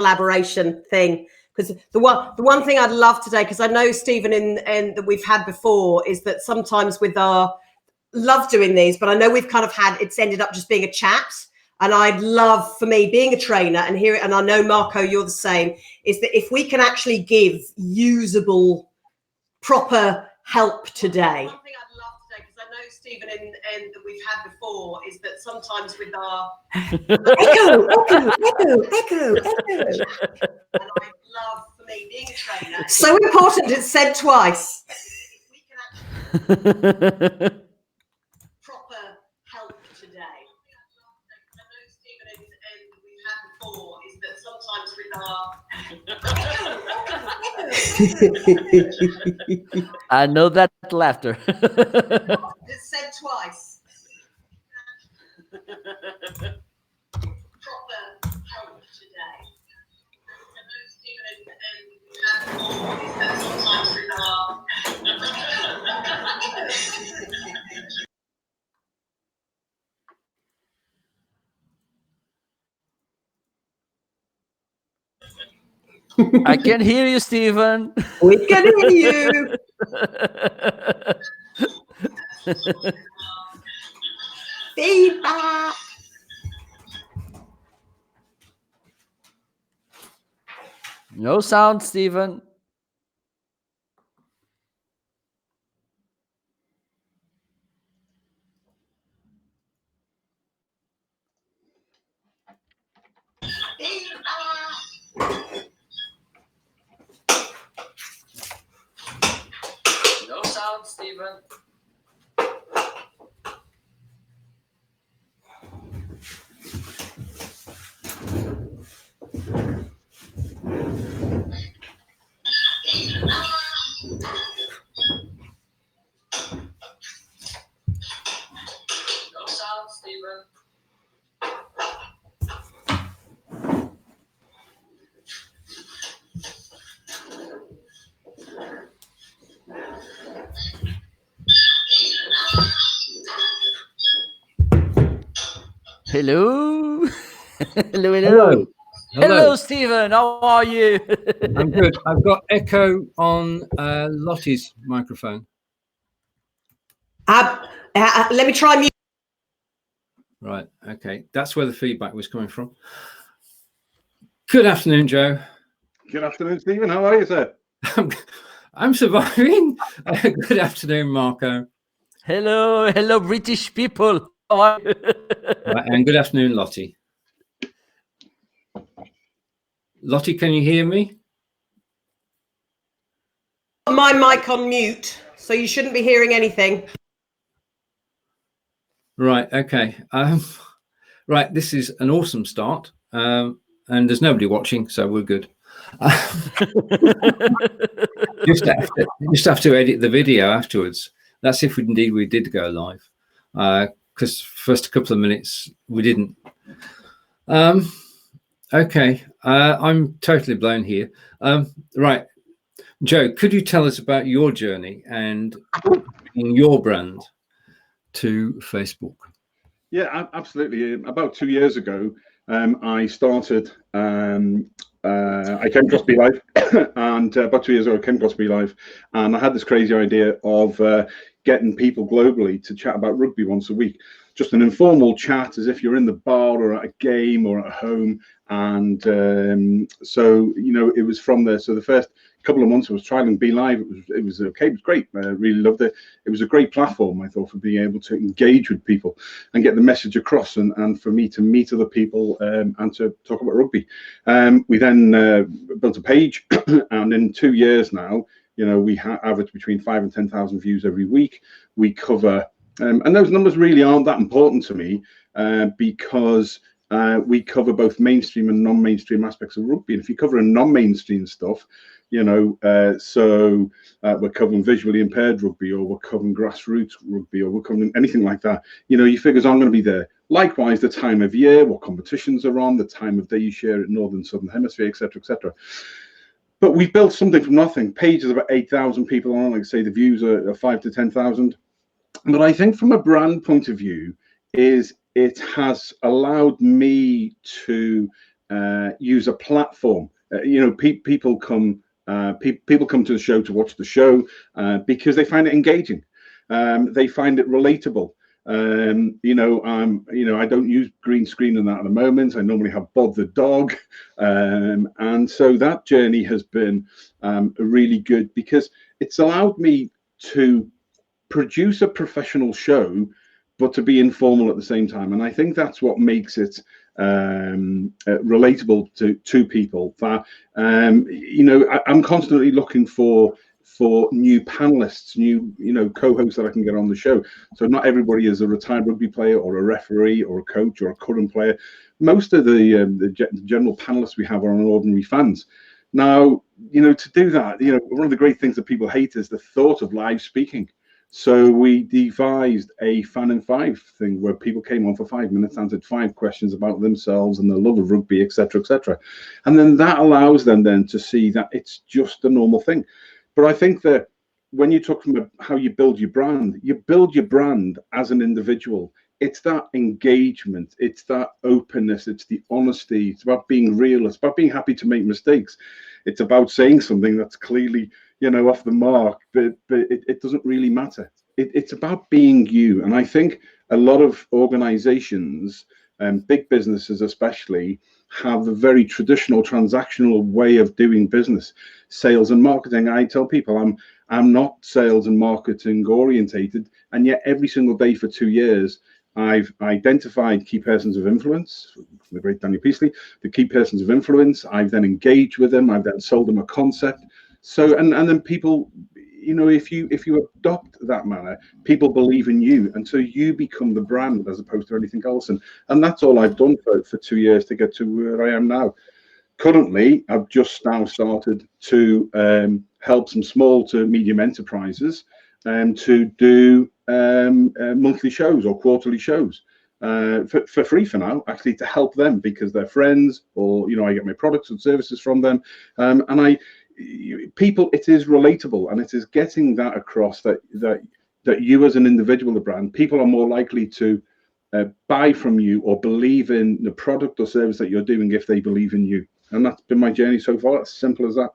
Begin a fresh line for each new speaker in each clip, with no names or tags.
collaboration thing. Because the one thing I'd love today, because I know Stephen and that we've had before, is that sometimes with our love doing these, but I know we've kind of it's ended up just being a chat. And I'd love, for me, being a trainer and and I know Marco, you're the same, is that if we can actually give usable, proper help today. One thing I'd love today, because I know Stephen and that we've had before, is that sometimes with our echo. And I'd love, for me, being a trainer. So important, it's said twice. If we can actually proper help today. I know Stephen and we've had before, is that sometimes with our
I know that laughter.
It's said twice. Proper help today. I know Stephen and we've had before, is that sometimes with our
I can hear you, Stephen.
We can hear you. Feedback.
No sound, Stephen. No sound, Stephen. No sound, Stephen. Hello. Hello. Hello, Stephen. How are you?
I'm good. I've got echo on Lottie's microphone.
Let me try mute.
Right. Okay. That's where the feedback was coming from. Good afternoon, Joe.
Good afternoon, Stephen. How are you, sir?
I'm surviving. Good afternoon, Marco.
Hello, British people. How are you?
Right, and good afternoon, Lottie. Lottie, can you hear me?
My mic on mute, so you shouldn't be hearing anything. Right.
Okay. Right. This is an awesome start. And there's nobody watching, so we're good. Just have to edit the video afterwards. That's if indeed we did go live. Because first couple of minutes we didn't. Okay. I'm totally blown here. Right. Joe, could you tell us about your journey and your brand to Facebook?
Yeah, absolutely. About 2 years ago, I started, I came across Be.Live, and about 2 years ago, I came across Be.Live, and I had this crazy idea of getting people globally to chat about rugby once a week. Just an informal chat, as if you're in the bar or at a game or at home. And so, you know, it was from there. So the first couple of months I was trialing Be.Live. It was okay. It was great. I really loved it. It was a great platform, I thought, for being able to engage with people and get the message across, and for me to meet other people and to talk about rugby. We then built a page, and in 2 years now, you know, we average between 5,000 and 10,000 views every week. We cover, and those numbers really aren't that important to me because we cover both mainstream and non-mainstream aspects of rugby. And if you cover a non-mainstream stuff, you know, we're covering visually impaired rugby, or we're covering grassroots rugby, or we're covering anything like that, you know, your figures aren't going to be there. Likewise, the time of year, what competitions are on, the time of day you share it, northern, southern hemisphere, etc., etc. But we've built something from nothing. Page is about 8,000 people on, like I say, the views are 5,000 to 10,000. But I think from a brand point of view, is it has allowed me to use a platform. People come to the show to watch the show because they find it engaging. They find it relatable. I don't use green screen and that at the moment. I normally have Bob the dog, and so that journey has been really good because it's allowed me to produce a professional show, but to be informal at the same time. And I think that's what makes it relatable to people. That I'm constantly looking for new panelists, new co-hosts that I can get on the show. So not everybody is a retired rugby player or a referee or a coach or a current player. Most of the general panelists we have are ordinary fans. Now, to do that, one of the great things that people hate is the thought of live speaking. So we devised a fan in 5 thing where people came on for 5 minutes, answered 5 questions about themselves and their love of rugby, etc., etc. And then that allows them then to see that it's just a normal thing. But I think that when you talk from how you build your brand as an individual. It's that engagement, it's that openness, it's the honesty, it's about being real, it's about being happy to make mistakes. It's about saying something that's clearly, off the mark, but it doesn't really matter. It's about being you. And I think a lot of organizations, big businesses especially, have a very traditional transactional way of doing business, sales and marketing. I tell people I'm not sales and marketing orientated, and yet every single day for 2 years, I've identified key persons of influence, the great Daniel Peasley, the key persons of influence. I've then engaged with them. I've then sold them a concept. So, and then people, if you adopt that manner, people believe in you, and so you become the brand as opposed to anything else. And that's all I've done for 2 years to get to where I am now. Currently, I've just now started to help some small to medium enterprises to do monthly shows or quarterly shows for free for now, actually, to help them because they're friends, or I get my products and services from them, and it is relatable, and it is getting that across that you as an individual, the brand, people are more likely to buy from you or believe in the product or service that you're doing if they believe in you. And that's been my journey so far. It's simple as that.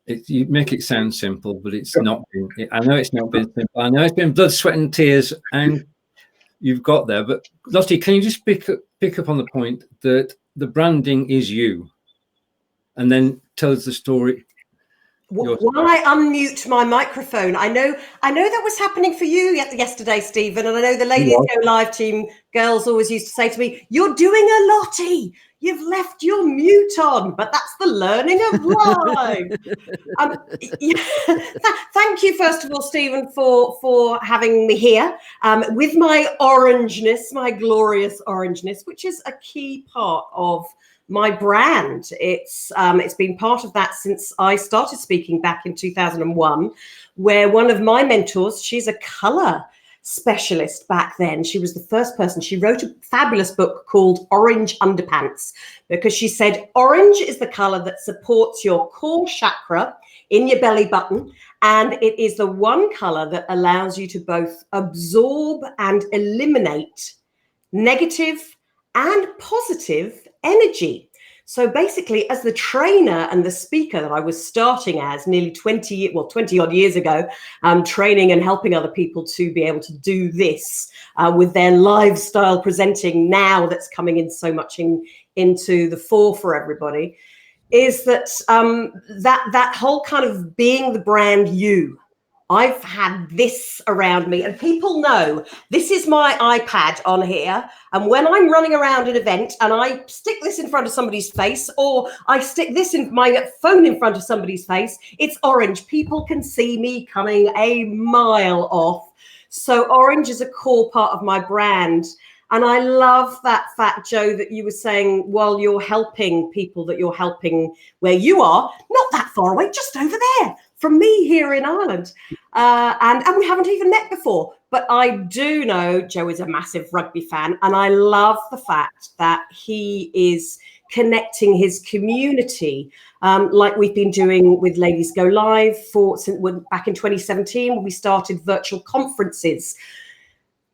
You make it sound simple, but it's not been. I know it's not been simple. I know it's been blood, sweat, and tears, and you've got there. But Lottie, can you just pick up on the point that the branding is you, and then tell us the story?
While I unmute my microphone, I know that was happening for you yesterday, Stephen, and I know the Ladies Go Live team girls always used to say to me, "You're doing a Lottie. You've left your mute on," but that's the learning of live. Thank you, first of all, Stephen, for having me here with my orangeness, my glorious orangeness, which is a key part of my brand. It's been part of that since I started speaking back in 2001, where one of my mentors, she's a color specialist back then. She was the first person. She wrote a fabulous book called Orange Underpants, because she said orange is the color that supports your core chakra in your belly button, and it is the one color that allows you to both absorb and eliminate negative and positive energy. So basically, as the trainer and the speaker that I was starting as nearly 20 odd years ago, training and helping other people to be able to do this with their lifestyle presenting now, that's coming in so much into the fore for everybody, is that that whole kind of being the brand you. I've had this around me, and people know this is my iPad on here. And when I'm running around an event and I stick this in front of somebody's face, or I stick this in my phone in front of somebody's face, it's orange. People can see me coming a mile off. So orange is a core part of my brand. And I love that fact, Joe, that you were saying while you're helping people, that you're helping where you are, not that far away, just over there from me here in Ireland. And we haven't even met before. But I do know Joe is a massive rugby fan. And I love the fact that he is connecting his community, like we've been doing with Ladies Go Live back in 2017, when we started virtual conferences.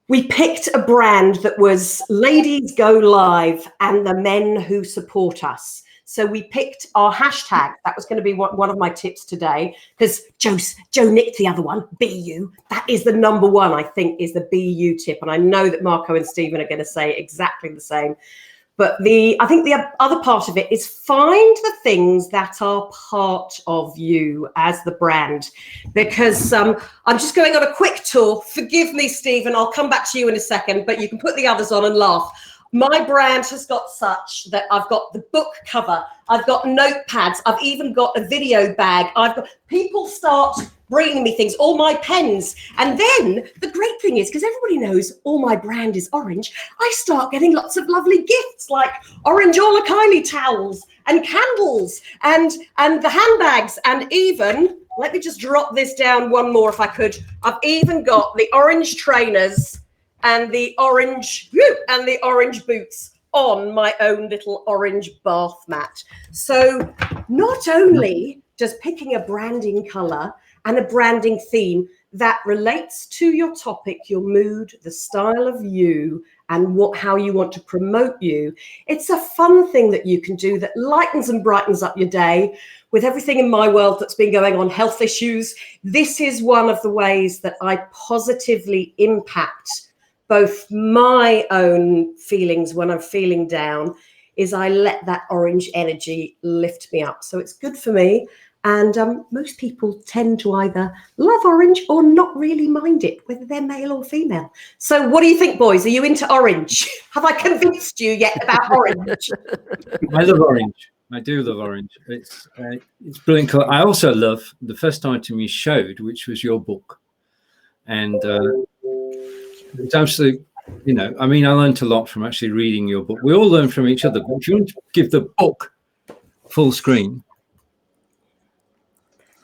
we picked a brand that was ladies go live and the men who support us. So we picked our hashtag. That was going to be one of my tips today, because Joe nicked the other one, BU. That is the number one, I think, is the BU tip. And I know that Marco and Stephen are going to say exactly the same. But I think the other part of it is find the things that are part of you as the brand. Because I'm just going on a quick tour. Forgive me, Stephen, I'll come back to you in a second, but you can put the others on and laugh. My brand has got such that I've got the book cover, I've got notepads, I've even got a video bag. People start bringing me things, all my pens. And then the great thing is, because everybody knows all my brand is orange, I start getting lots of lovely gifts like orange Kylie towels and candles and the handbags, and even, let me just drop this down one more if I could, I've even got the orange trainers and the orange boots on my own little orange bath mat. So not only does picking a branding color and a branding theme that relates to your topic, your mood, the style of you, and how you want to promote you, it's a fun thing that you can do that lightens and brightens up your day. With everything in my world that's been going on, health issues, this is one of the ways that I positively impact both my own feelings when I'm feeling down, is I let that orange energy lift me up. So it's good for me. And most people tend to either love orange or not really mind it, whether they're male or female. So what do you think, boys? Are you into orange? Have I convinced you yet about orange?
I love orange. I do love orange. It's brilliant color. I also love the first item you showed, which was your book. And it's absolutely, I learned a lot from actually reading your book. We all learn from each other. But if you want to give the book full screen.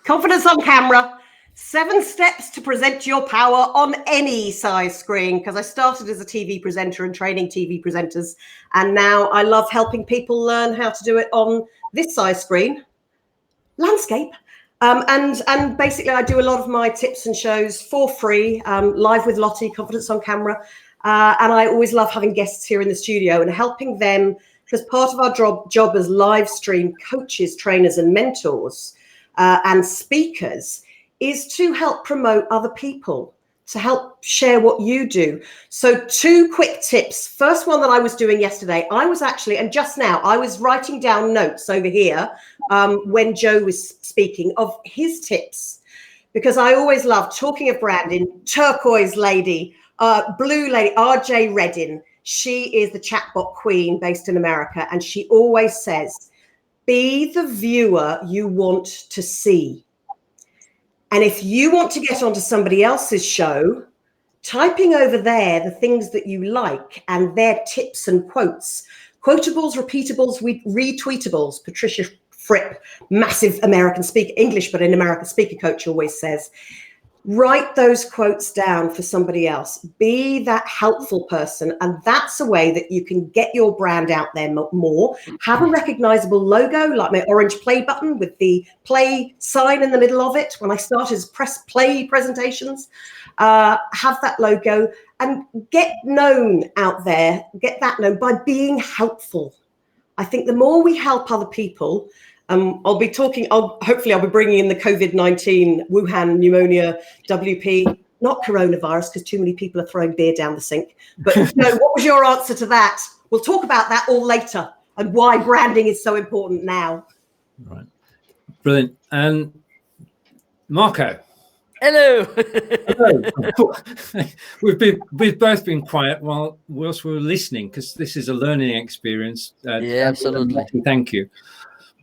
Confidence on camera. 7 steps to present your power on any size screen. Because I started as a TV presenter and training TV presenters. And now I love helping people learn how to do it on this size screen. Landscape. And basically, I do a lot of my tips and shows for free, live with Lottie, Confidence on Camera. And I always love having guests here in the studio and helping them, because part of our job as live stream coaches, trainers and mentors and speakers is to help promote other people, to help share what you do. So 2 quick tips. First one that I was doing yesterday, I was actually, and just now, I was writing down notes over here when Joe was speaking of his tips, because I always love talking of branding. Turquoise lady, blue lady, RJ Reddin. She is the chatbot queen based in America. And she always says, be the viewer you want to see. And if you want to get onto somebody else's show, typing over there the things that you like and their tips and quotes, quotables, repeatables, retweetables. Patricia Fripp, massive American speaker, English, but an American speaker coach, always says, write those quotes down for somebody else. Be that helpful person. And that's a way that you can get your brand out there more. Have a recognizable logo, like my orange play button with the play sign in the middle of it. When I started as press play presentations, have that logo and get known out there. Get that known by being helpful. I think the more we help other people, hopefully I'll be bringing in the COVID-19, Wuhan pneumonia, WP, not coronavirus, because too many people are throwing beer down the sink. But what was your answer to that? We'll talk about that all later and why branding is so important now.
Right. Brilliant. And Marco.
Hello.
Hello. We've both been quiet whilst we were listening, because this is a learning experience.
Yeah, absolutely.
Thank you.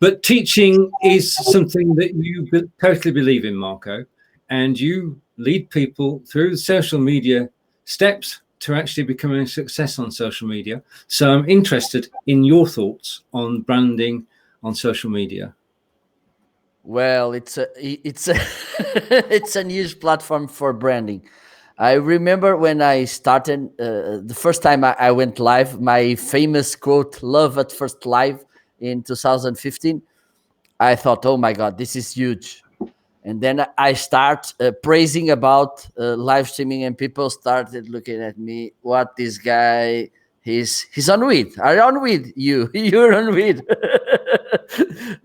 But teaching is something that you totally believe in, Marco, and you lead people through the social media steps to actually becoming a success on social media. So I'm interested in your thoughts on branding on social media.
Well, it's a it's a huge platform for branding. I remember when I started the first time I went live, my famous quote, "Love at first live," in 2015. I thought, oh my God, this is huge. And then I start praising about live streaming, and people started looking at me. What this guy? He's on weed. I'm on weed. You're on weed.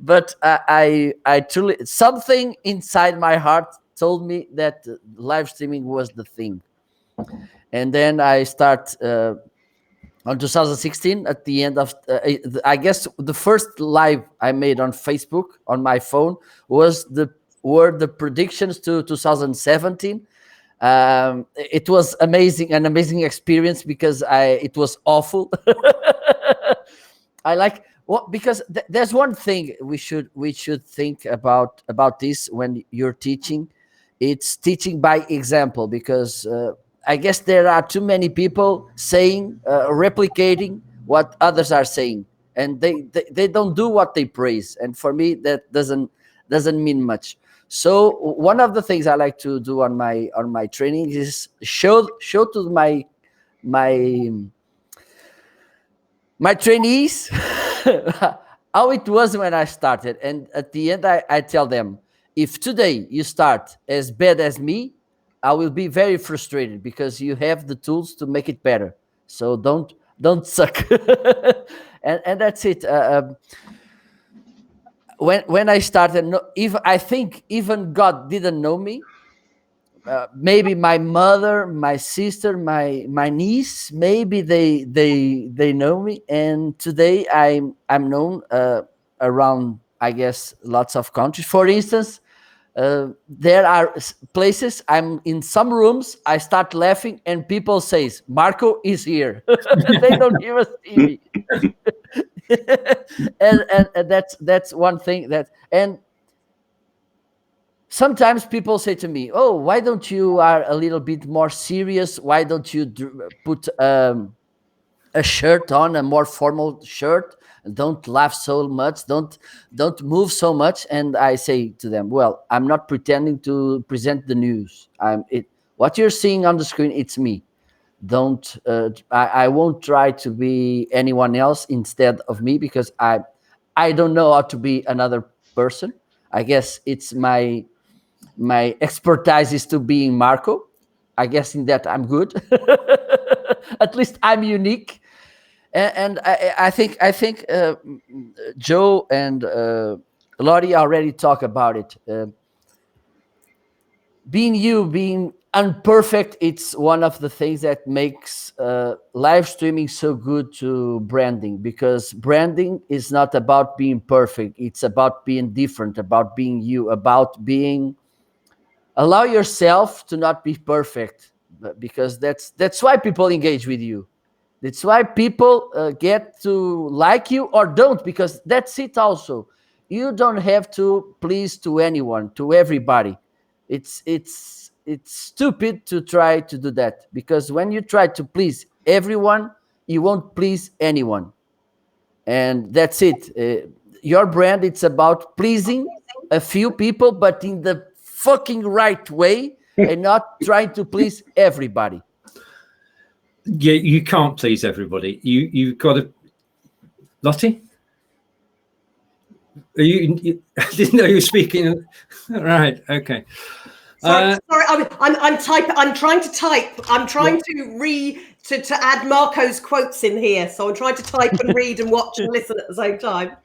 But I truly, something inside my heart told me that live streaming was the thing. And then I start on 2016 at the end of I guess the first live I made on Facebook on my phone were the predictions to 2017. It was an amazing experience because it was awful. I like because there's one thing we should think about this when you're teaching. It's teaching by example, because I guess there are too many people saying, replicating what others are saying, and they don't do what they praise. And for me, that doesn't mean much. So one of the things I like to do on my training is show to my trainees how it was when I started. And at the end, I tell them, if today you start as bad as me, I will be very frustrated, because you have the tools to make it better. So don't suck. and that's it. When I started, I think even God didn't know me. Maybe my mother, my sister, my niece, maybe they know me. And today I'm known around, I guess, lots of countries. For instance, there are places I'm in some rooms, I start laughing and people says, Marco is here. They don't even see me. and that's one thing and sometimes people say to me, oh, why don't you are a little bit more serious? Why don't you put a shirt on, a more formal shirt? Don't laugh so much. Don't move so much. And I say to them, well, I'm not pretending to present the news. What you're seeing on the screen, it's me. I won't try to be anyone else instead of me, because I don't know how to be another person. I guess it's my expertise is to being Marco. I guess in that I'm good. At least I'm unique. And I think Joe and Lottie already talk about it. Being unperfect, it's one of the things that makes live streaming so good to branding, because branding is not about being perfect. It's about being different, about being you, about being. Allow yourself to not be perfect, because that's why people engage with you. That's why people get to like you or don't, because that's it also. You don't have to please to anyone, to everybody. It's stupid to try to do that, because when you try to please everyone, you won't please anyone. And that's it. Your brand, it's about pleasing a few people, but in the fucking right way, and not trying to please everybody.
Yeah, you can't please everybody. You've got to. Lottie, I didn't know you were speaking. Right. Okay.
Sorry, I'm typing. I'm trying to type. I'm trying to add Marco's quotes in here. So I'm trying to type and read and watch and listen at the same time.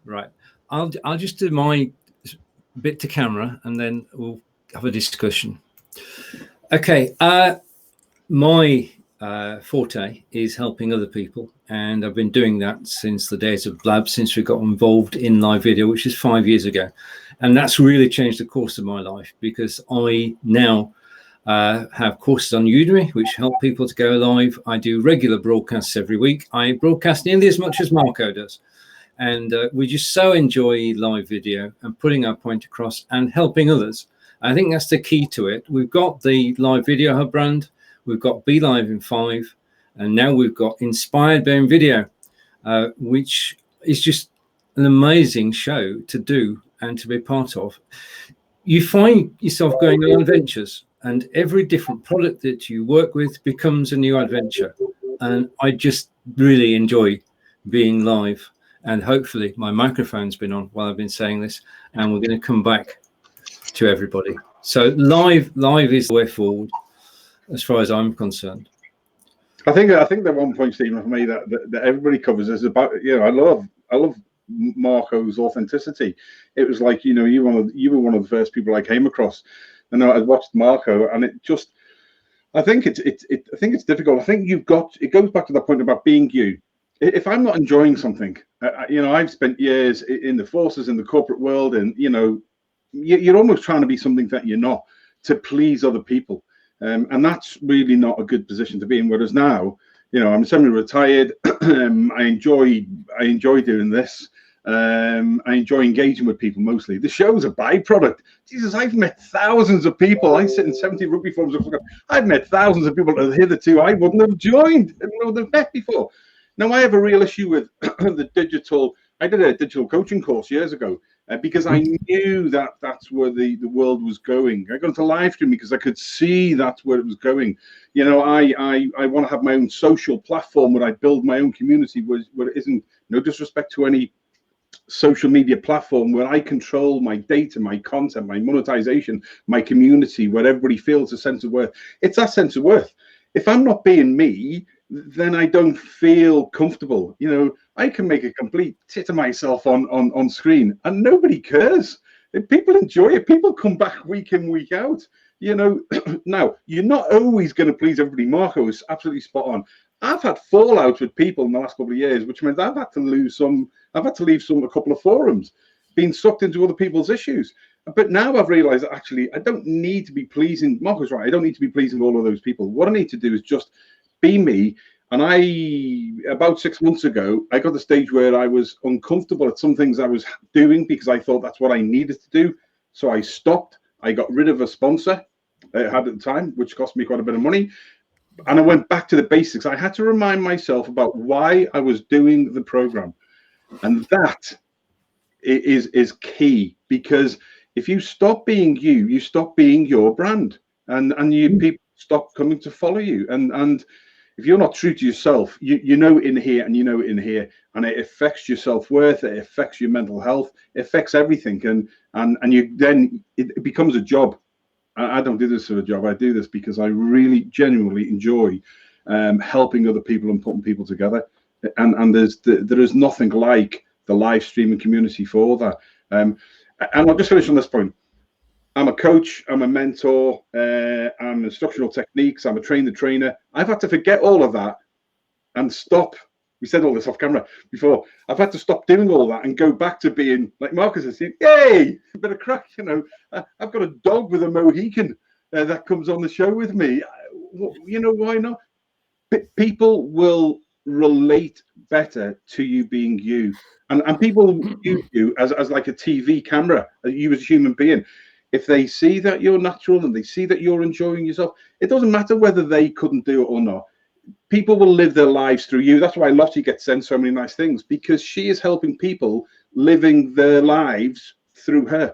Right. I'll just do my bit to camera, and then we'll have a discussion. Okay. My forte is helping other people, and I've been doing that since the days of Blab, since we got involved in live video, which is 5 years ago. And that's really changed the course of my life, because I now have courses on Udemy which help people to go live. I do regular broadcasts every week. I broadcast nearly as much as Marco does, and we just so enjoy live video and putting our point across and helping others. I think that's the key to it. We've got the Live Video Hub brand, we've got Be.Live in 5, and now we've got Inspired by Video, which is just an amazing show to do and to be part of. You find yourself going on adventures, and every different product that you work with becomes a new adventure. And I just really enjoy being live. And hopefully my microphone's been on while I've been saying this, and we're going to come back to everybody. So live is the way forward, as far as I'm concerned.
I think the one point, Stephen, for me that everybody covers is about, I love Marco's authenticity. It was like, you were one of the first people I came across, and I watched Marco, and it just, I think it's difficult. I think it goes back to that point about being you. If I'm not enjoying something, I've spent years in the forces, in the corporate world, and you're almost trying to be something that you're not, to please other people. And that's really not a good position to be in. Whereas now, I'm semi-retired. I enjoy doing this. I enjoy engaging with people mostly. The show's a byproduct. Jesus, I've met thousands of people. I sit in 70 rugby forums. I've met thousands of people that hitherto I wouldn't have joined and would have met before. Now, I have a real issue with the digital. I did a digital coaching course years ago because I knew that that's where the world was going. I got into live stream because I could see that's where it was going. I want to have my own social platform where I build my own community where it isn't, no disrespect to any social media platform, where I control my data, my content, my monetization, my community, where everybody feels a sense of worth. It's that sense of worth. If I'm not being me, then I don't feel comfortable. I can make a complete tit of myself on screen and nobody cares. People enjoy it. People come back week in, week out. Now, you're not always going to please everybody. Marco is absolutely spot on. I've had fallouts with people in the last couple of years, which means I've had to leave a couple of forums, being sucked into other people's issues. But now I've realized that actually I don't need to be pleasing. Marco's right. I don't need to be pleasing all of those people. What I need to do is just be me. And about 6 months ago, I got to the stage where I was uncomfortable at some things I was doing because I thought that's what I needed to do. So I stopped. I got rid of a sponsor I had at the time, which cost me quite a bit of money. And I went back to the basics. I had to remind myself about why I was doing the program. And that is key, because if you stop being you stop being your brand, and people stop coming to follow you. And if you're not true to yourself, you know in here and you know in here, and it affects your self-worth, it affects your mental health, it affects everything, and you then it becomes a job. I don't do this for a job. I do this because I really genuinely enjoy helping other people and putting people together. And there is nothing like the live streaming community for that. And I'll just finish on this point. I'm a coach, I'm a mentor, I'm instructional techniques, I'm a trainer. I've had to forget all of that and stop. We said all this off camera before. I've had to stop doing all that and go back to being, like Marcus has said, yay, a bit of crack. I've got a dog with a Mohican that comes on the show with me. Why not? People will relate better to you being you. And people use you as like a TV camera, you as a human being. If they see that you're natural and they see that you're enjoying yourself, it doesn't matter whether they couldn't do it or not. People will live their lives through you. That's why Lottie gets sent so many nice things, because she is helping people living their lives through her.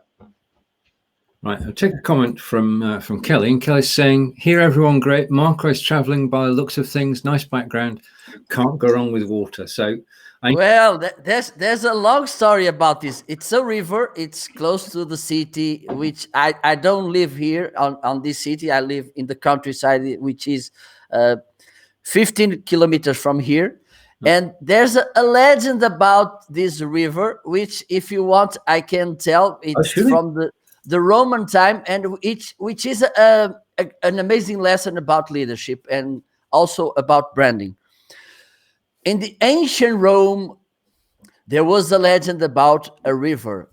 Right, I'll take a comment from Kelly, and Kelly's saying, "Here, everyone, great. Marco is traveling by the looks of things. Nice background. Can't go wrong with water." So,
there's a long story about this. It's a river. It's close to the city, which I don't live here on this city. I live in the countryside, which is 15 kilometers from here. And there's a legend about this river, which, if you want, I can tell. It's from the Roman time, and which is an amazing lesson about leadership and also about branding. In the ancient Rome, there was a legend about a river,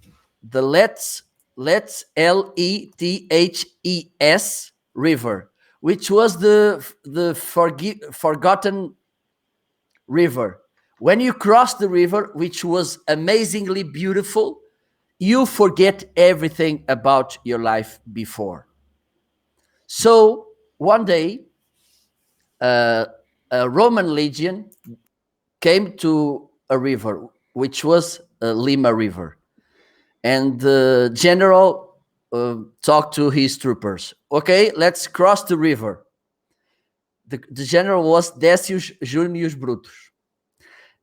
the Let's Lethes River, which was the forgotten river. When you cross the river, which was amazingly beautiful, you forget everything about your life before. So one day, a Roman legion came to a river, which was Lima River. And the general talked to his troopers. Okay, let's cross the river. The general was Decius Junius Brutus.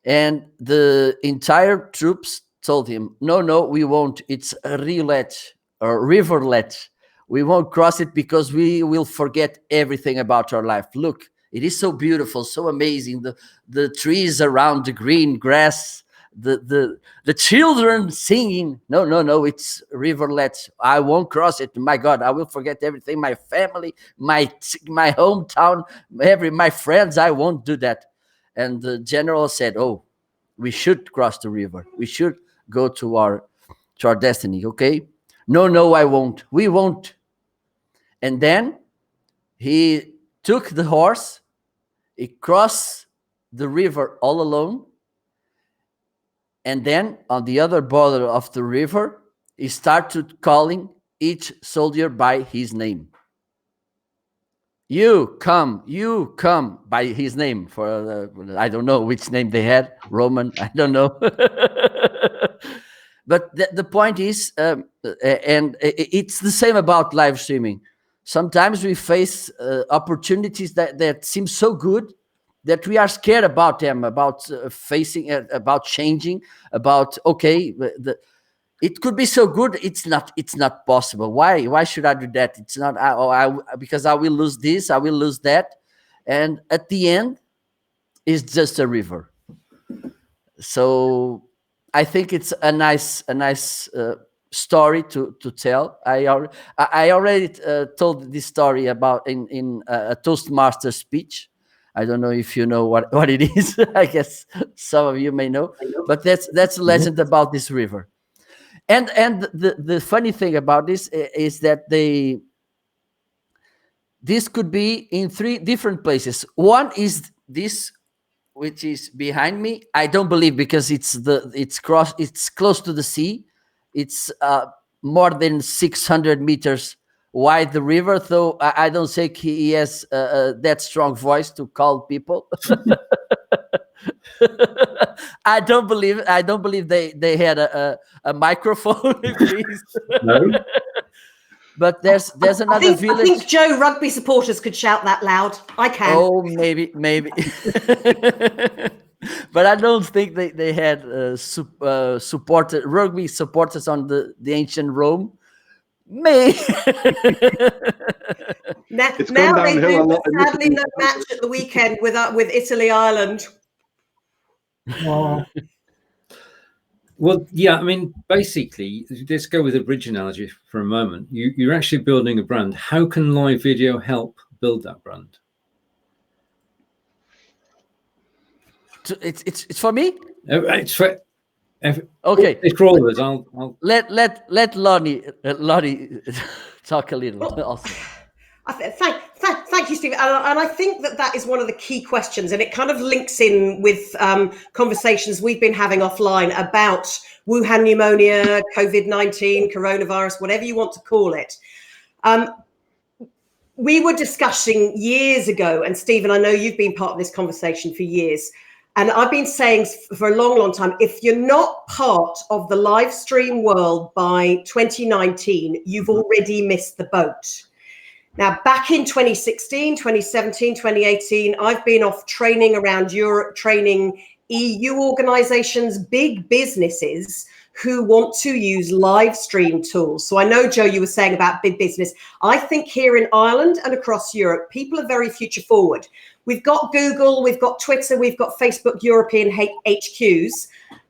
And the entire troops told him, no, we won't. It's a Rio Lete. riverlet. We won't cross it because we will forget everything about our life. Look, it is so beautiful, so amazing. The trees around, the green grass, the children singing. No, it's riverlet. I won't cross it. My God, I will forget everything. My family, my hometown, my friends. I won't do that. And the general said, "Oh, we should cross the river. We should go to our destiny." Okay? No, I won't. We won't. And then he took the horse. He crossed the river all alone. And then on the other border of the river, he started calling each soldier by his name. You come by his name. For I don't know which name they had, Roman, I don't know. But the point is, and it's the same about live streaming. Sometimes we face opportunities that seem so good that we are scared about them, about facing, about changing, about, okay, it could be so good. It's not possible. Why should I do that? It's not, because I will lose this, I will lose that. And at the end, it's just a river. So I think it's a nice story to tell. I already told this story about in a Toastmaster speech. I don't know if you know what it is. I guess some of you may know, but that's a legend about this river. And the funny thing about this is that this could be in 3 different places. One is this, which is behind me. I don't believe, because it's close to the sea. It's more than 600 meters wide, the river, though I don't think he has that strong voice to call people. I don't believe they had a microphone.
No.
But there's another village.
I think Joe, rugby supporters could shout that loud. I can.
Oh, maybe. But I don't think they had rugby supporters on the ancient Rome. May.
Now
It's gone
they
downhill
do,
a lot.
sadly, no match at the weekend with Italy, Ireland.
Well, yeah, I mean, basically, let's go with the bridge analogy for a moment. You're actually building a brand. How can live video help build that brand?
It's for me.
It's for
okay.
It's for all of us. I'll
let Lottie talk a little. Also.
Thank you, Steve. And I think that is one of the key questions, and it kind of links in with conversations we've been having offline about Wuhan pneumonia, COVID-19, coronavirus, whatever you want to call it. We were discussing years ago, and Stephen, I know you've been part of this conversation for years, and I've been saying for a long, long time, if you're not part of the live stream world by 2019, you've already missed the boat. Now, back in 2016, 2017, 2018, I've been off training around Europe, training EU organizations, big businesses who want to use live stream tools. So I know, Joe, you were saying about big business. I think here in Ireland and across Europe, people are very future forward. We've got Google, we've got Twitter, we've got Facebook European HQs,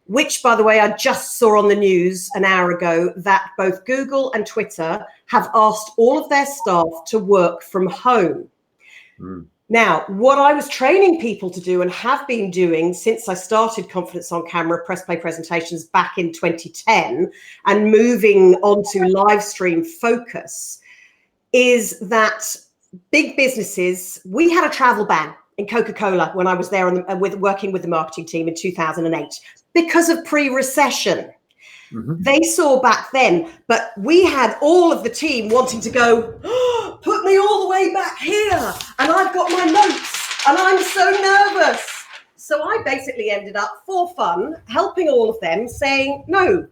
which, by the way, I just saw on the news an hour ago that both Google and Twitter have asked all of their staff to work from home. Now, what I was training people to do and have been doing since I started Confidence on Camera press play presentations back in 2010 and moving on to live stream focus is that big businesses, we had a travel ban in Coca-Cola when I was there working with the marketing team in 2008 because of pre-recession. They saw back then, but we had all of the team wanting to go, oh, put me all the way back here. And I've got my notes and I'm so nervous. So I basically ended up for fun, helping all of them saying, no,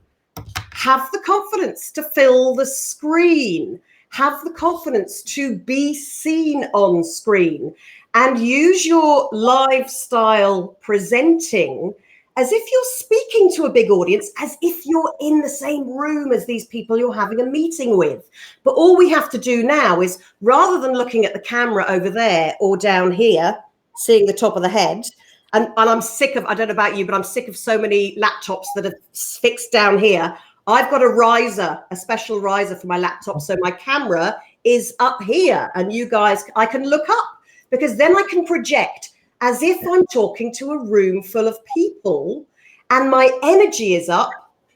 have the confidence to fill the screen, have the confidence to be seen on screen and use your lifestyle presenting as if you're speaking to a big audience, as if you're in the same room as these people you're having a meeting with. But all we have to do now is, rather than looking at the camera over there or down here, seeing the top of the head, and I'm sick of, I don't know about you, but I'm sick of so many laptops that are fixed down here. I've got a riser, a special riser for my laptop. So my camera is up here, and you guys, I can look up, because then I can project as if I'm talking to a room full of people and my energy is up.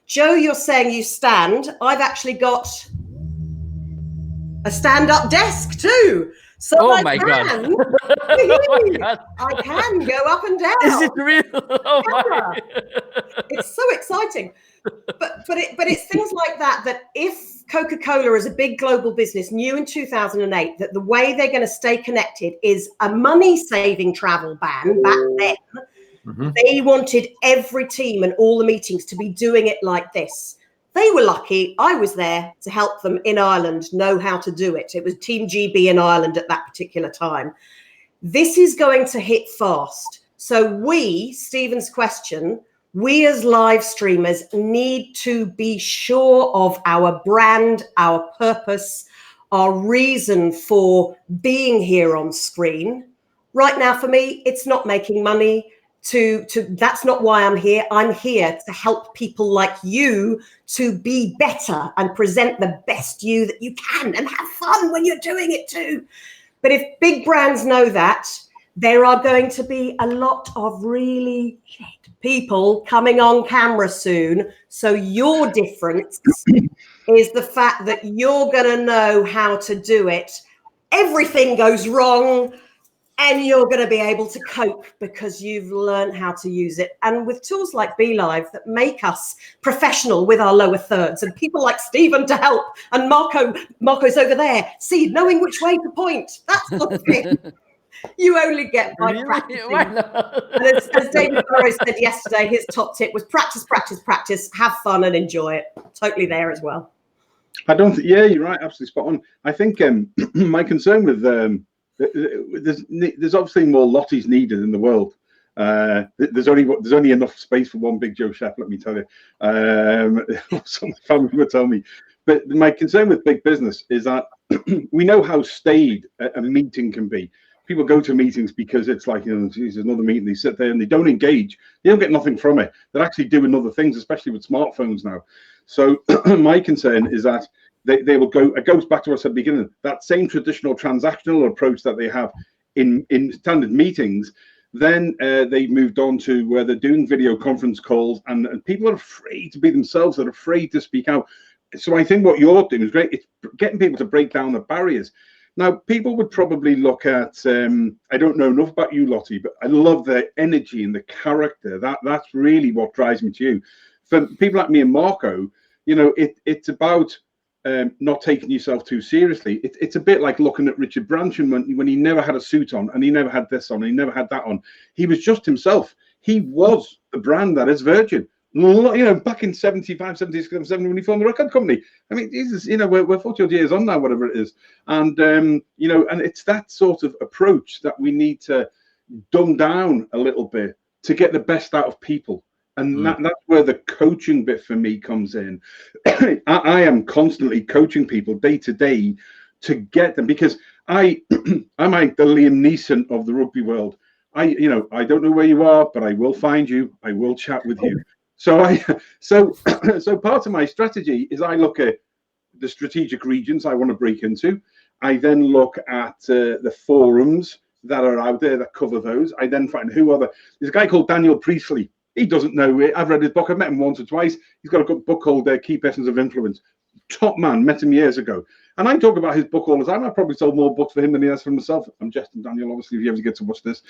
Joe, you're saying you stand. I've actually got a stand-up desk too. So
Oh
I
my
can,
God. Oh my God.
I can go up and down.
Is it real? Oh my.
It's so exciting. But it's things like that if Coca-Cola is a big global business, knew in 2008 that the way they're going to stay connected is a money-saving travel ban back then, they wanted every team and all the meetings to be doing it like this. They were lucky. I was there to help them in Ireland know how to do it. It was Team GB in Ireland at that particular time. This is going to hit fast. So Stephen's question, we as live streamers need to be sure of our brand, our purpose, our reason for being here on screen. Right now, for me, it's not making money. That's not why I'm here. I'm here to help people like you to be better and present the best you that you can and have fun when you're doing it too. But if big brands know that, there are going to be a lot of really shit people coming on camera soon. So your difference is the fact that you're going to know how to do it. Everything goes wrong and you're going to be able to cope because you've learned how to use it. And with tools like Be.Live that make us professional with our lower thirds, and people like Stephen to help, and Marco's over there, knowing which way to point. That's the thing. You only get by practicing. And as David Burrows said yesterday, his top tip was practice, practice, practice, have fun and enjoy it. Totally there as well.
Yeah, you're right. Absolutely spot on. I think my concern with there's obviously more Lotties needed in the world. There's only enough space for one big Joe Sheppard, let me tell you. Some family would tell me. But my concern with big business is that we know how staid a meeting can be. People go to meetings because it's like, geez, another meeting. They sit there and they don't engage. They don't get nothing from it. They're actually doing other things, especially with smartphones now. So my concern is that they will go. It goes back to what I said at the beginning. That same traditional transactional approach that they have in standard meetings. Then they've moved on to where they're doing video conference calls, and people are afraid to be themselves. They're afraid to speak out. So I think what you're doing is great. It's getting people to break down the barriers. Now, people would probably look at, I don't know enough about you, Lottie, but I love the energy and the character. That's really what drives me to you. For people like me and Marco, it's about not taking yourself too seriously. It's a bit like looking at Richard Branson when he never had a suit on, and he never had this on, and he never had that on. He was just himself. He was the brand that is Virgin. Back in 75, 76, 70, when he formed the record company. I mean, Jesus, we're 40 odd years on now, whatever it is. And, and it's that sort of approach that we need to dumb down a little bit to get the best out of people. And that's where the coaching bit for me comes in. I am constantly coaching people day to day to get them, because I'm like the Liam Neeson of the rugby world. I don't know where you are, but I will find you. I will chat with you. So part of my strategy is I look at the strategic regions I want to break into. I then look at the forums that are out there that cover those. I then find there's a guy called Daniel Priestley. He doesn't know it. I've read his book. I've met him once or twice. He's got a book called Key Persons of Influence. Top man, met him years ago. And I talk about his book all the time. I probably sold more books for him than he has for himself. I'm jesting, Daniel, obviously, if you ever get to watch this.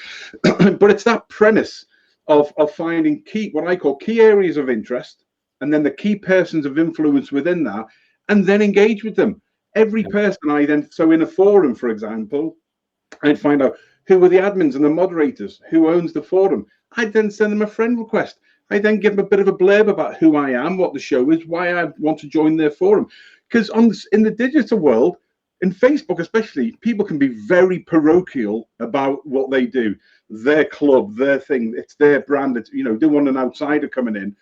But it's that premise of finding what I call key areas of interest, and then the key persons of influence within that, and then engage with them. Every person so in a forum, for example, I'd find out who are the admins and the moderators, who owns the forum. I'd then send them a friend request. I then give them a bit of a blurb about who I am, what the show is, why I want to join their forum. Because in the digital world, in Facebook especially, people can be very parochial about what they do, their club, their thing, it's their brand, it's, you know, they want an outsider coming in.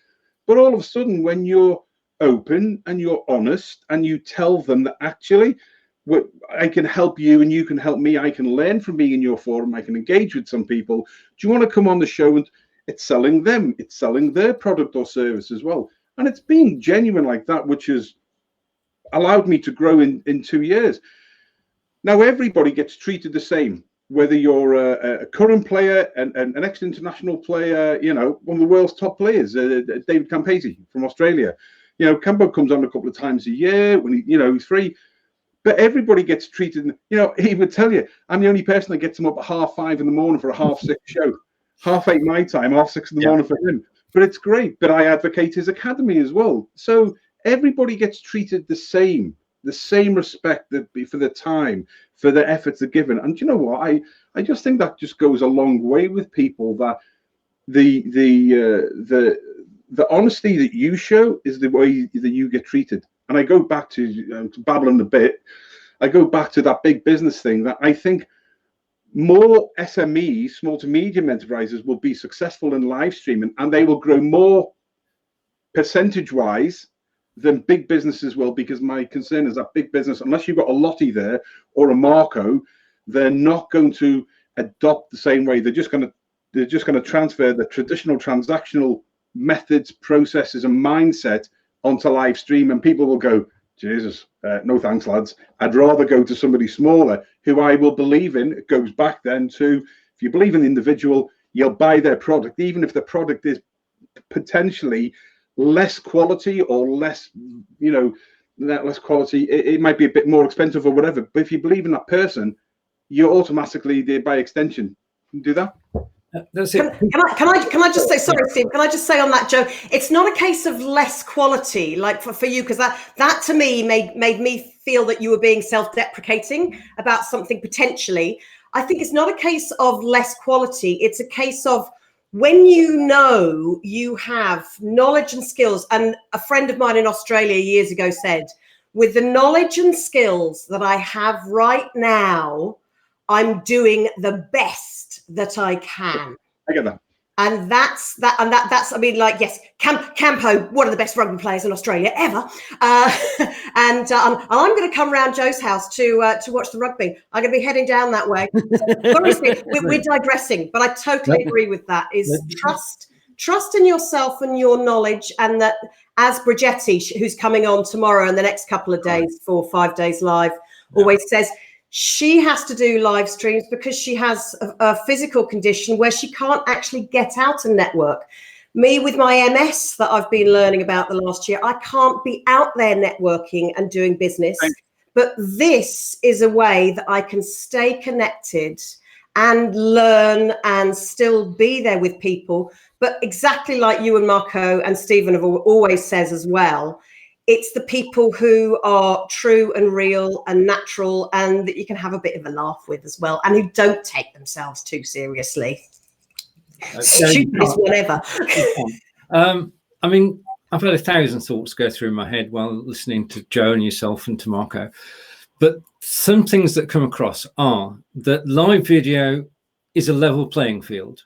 But all of a sudden, when you're open and you're honest and you tell them that actually I can help you and you can help me, I can learn from being in your forum, I can engage with some people, do you want to come on the show? And it's selling them, it's selling their product or service as well. And it's being genuine like that, which has allowed me to grow in 2 years. Now everybody gets treated the same, whether you're a current player, an ex-international player, you know, one of the world's top players, David Campese from Australia. You know, Campo comes on a couple of times a year when he, you know, he's free. But everybody gets treated, you know, he would tell you, I'm the only person that gets him up at 5:30 in the morning for a 6:30 show. 8:30 my time, 6:30 in the morning for him. But it's great. But I advocate his academy as well. So everybody gets treated the same respect for the time, for the efforts they're given. And you know what? I just think that just goes a long way with people, that the honesty that you show is the way that you get treated. And I go back to babbling a bit. I go back to that big business thing, that I think more SMEs, small to medium enterprises, will be successful in live streaming, and they will grow more percentage-wise than big businesses will, because my concern is that big business, unless you've got a Lottie there or a Marco, they're not going to adopt the same way. They're just going to transfer the traditional transactional methods, processes, and mindset onto live stream, and people will go, Jesus, no thanks, lads. I'd rather go to somebody smaller who I will believe in. It goes back then to, if you believe in the individual, you'll buy their product, even if the product is potentially less quality or less, you know, less quality. It might be a bit more expensive or whatever. But if you believe in that person, you're automatically there by extension. Do that.
That's it.
Can I just say, sorry, Steve, can I just say on that, Joe, it's not a case of less quality, like for you, because that to me made me feel that you were being self-deprecating about something potentially. I think it's not a case of less quality. It's a case of, when you know you have knowledge and skills, and a friend of mine in Australia years ago said, with the knowledge and skills that I have right now, I'm doing the best that I can.
I get that.
And that's, I mean, like, yes, Campo, one of the best rugby players in Australia ever. And I'm going to come round Joe's house to watch the rugby. I'm going to be heading down that way. Honestly, we're digressing, but I totally agree with that. Is trust in yourself and your knowledge, and that, as Bridgetti, who's coming on tomorrow and the next couple of days for 5 days live, always says, she has to do live streams because she has a physical condition where she can't actually get out and network. Me, with my MS that I've been learning about the last year, I can't be out there networking and doing business. But this is a way that I can stay connected and learn and still be there with people. But exactly like you and Marco and Stephen have always says as well, it's the people who are true and real and natural, and that you can have a bit of a laugh with as well, and who don't take themselves too seriously. Stupidest one ever.
I mean, I've had 1,000 thoughts go through my head while listening to Joe and yourself and to Marco. But some things that come across are that live video is a level playing field.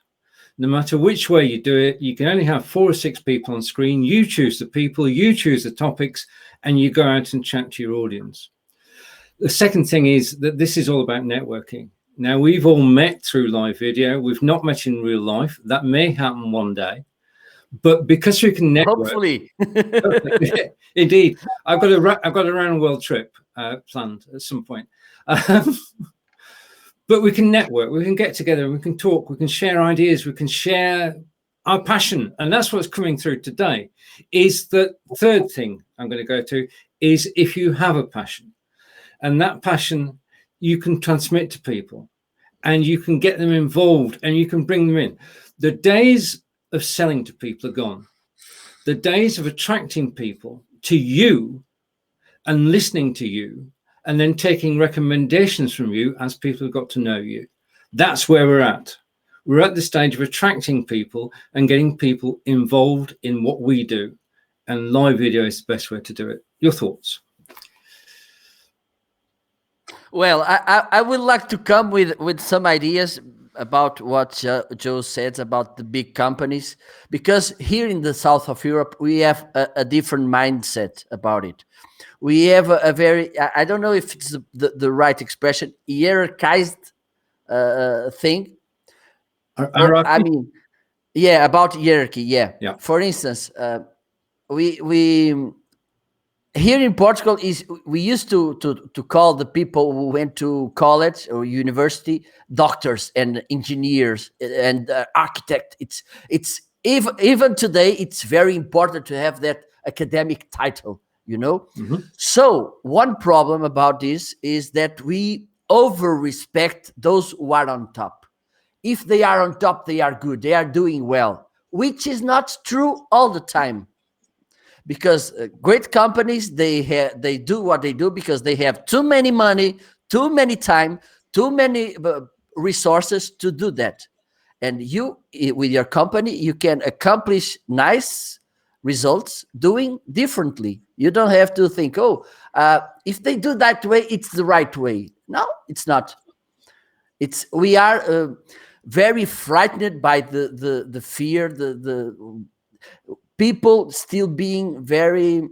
No matter which way you do it, you can only have 4 or 6 people on screen. You choose the people, you choose the topics, and you go out and chat to your audience. The second thing is that this is all about networking. Now, we've all met through live video. We've not met in real life. That may happen one day. But because we can network,
hopefully,
indeed, I've got a round world trip planned at some point. But we can network, we can get together, we can talk, we can share ideas, we can share our passion. And that's what's coming through today. Is the third thing I'm going to go to is, if you have a passion, and that passion you can transmit to people, and you can get them involved, and you can bring them in. The days of selling to people are gone. The days of attracting people to you and listening to you, and then taking recommendations from you as people have got to know you. That's where we're at. We're at the stage of attracting people and getting people involved in what we do. And live video is the best way to do it. Your thoughts?
Well, I would like to come with some ideas about what Joe said about the big companies, because here in the south of Europe we have a different mindset about it. We have a very, I don't know if it's the right expression, hierarchized thing. I mean, yeah, about hierarchy. Yeah. For instance, we here in Portugal we used to call the people who went to college or university doctors and engineers and architect. It's even today it's very important to have that academic title, you know. So one problem about this is that we over respect those who are on top. If they are on top, they are good, they are doing well, which is not true all the time. Because great companies, they do what they do because they have too many money, too many time, too many resources to do that. And you, with your company, you can accomplish nice results doing differently. You don't have to think, oh, if they do that way, it's the right way. No, it's not. We are very frightened by the fear, the people still being very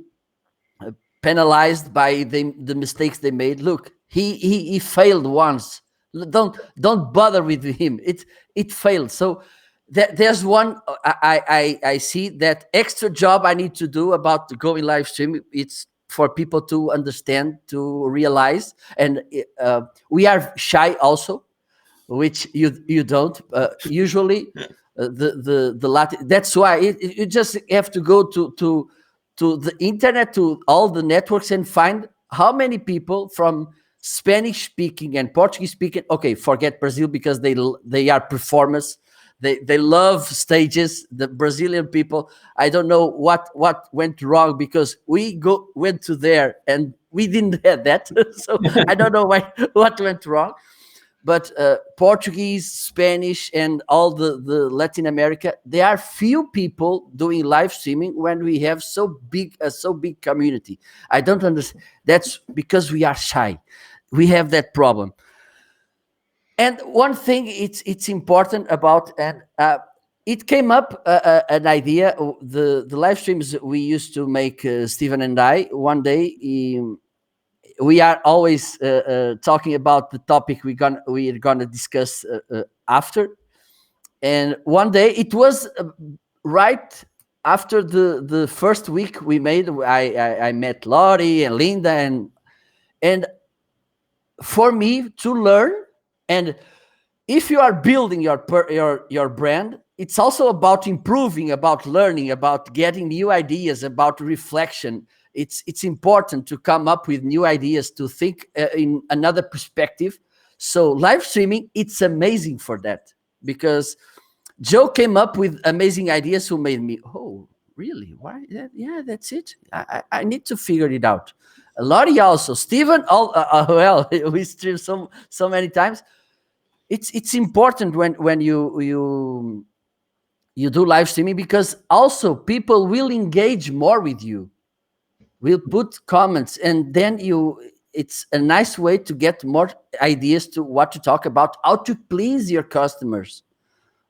penalized by the mistakes they made. Look, he failed once. Don't bother with him. It failed. So there's one I see that extra job I need to do about the going live stream. It's for people to understand, to realize, and we are shy also, which you don't usually. The Latin. That's why you just have to go to the internet, to all the networks, and find how many people from Spanish speaking and Portuguese speaking. Okay, forget Brazil because they are performers. They love stages. The Brazilian people, I don't know what went wrong, because we went to there and we didn't have that. So I don't know what went wrong. But Portuguese, Spanish, and all the Latin America, there are few people doing live streaming when we have so big community. I don't understand. That's because we are shy. We have that problem. And one thing it's important about, and it came up an idea. The live streams we used to make, Stephen and I, one day. We are always talking about the topic we're gonna discuss after. And one day it was right after the first week we made. I met Lottie and Lynda, and for me to learn. And if you are building your brand, it's also about improving, about learning, about getting new ideas, about reflection. It's important to come up with new ideas, to think in another perspective. So live streaming, it's amazing for that, because Joe came up with amazing ideas who made me, oh, really? Why? Yeah, that's it. I need to figure it out. Lottie also, Stephen, well, we stream so many times. It's important when you do live streaming, because also people will engage more with you. We'll put comments, and then it's a nice way to get more ideas to what to talk about, how to please your customers.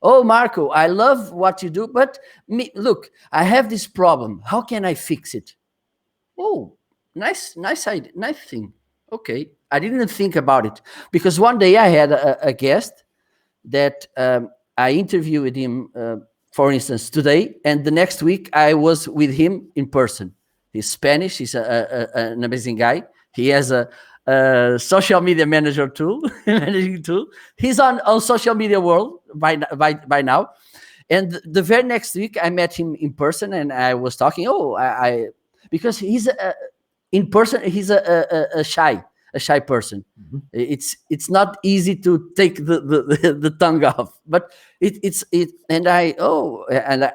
Oh, Marco, I love what you do, but look, I have this problem. How can I fix it? Oh, nice idea, nice thing. Okay, I didn't think about it, because one day I had a guest that I interviewed him, for instance, today, and the next week I was with him in person. He's Spanish. He's an amazing guy. He has a social media manager tool, managing tool. He's on social media world by now. And the very next week, I met him in person, and I was talking. Oh, because he's in person. He's a shy person. Mm-hmm. It's not easy to take the tongue off, but and I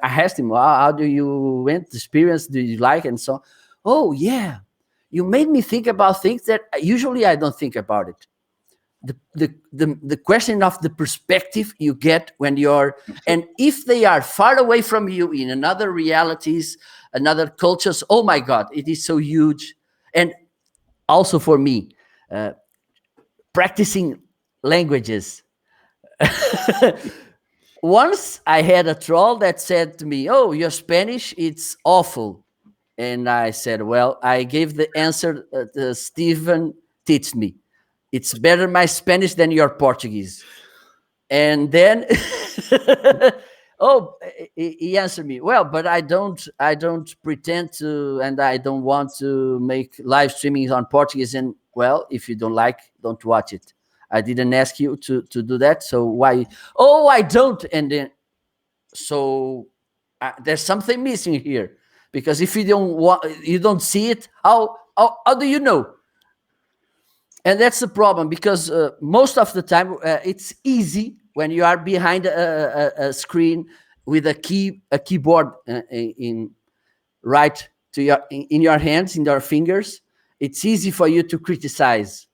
asked him, well, how do you went experience? Do you like? And so, oh yeah, you made me think about things that usually I don't think about it. The question of the perspective you get when you're, and if they are far away from you in another realities, another cultures, oh my God, it is so huge. And also for me, practicing languages. Once I had a troll that said to me, "Oh, your Spanish, it's awful." And I said, "Well, I gave the answer Stephen teach me. It's better my Spanish than your Portuguese." And then, he answered me, "Well, but I don't pretend to, and I don't want to make live streamings on Portuguese. And well, if you don't like, don't watch it. I didn't ask you to do that. So why?" "Oh, I don't." And then, so there's something missing here, because if you don't see it, how do you know? And that's the problem, because most of the time it's easy when you are behind a screen with a keyboard in your hands, in your fingers. It's easy for you to criticize.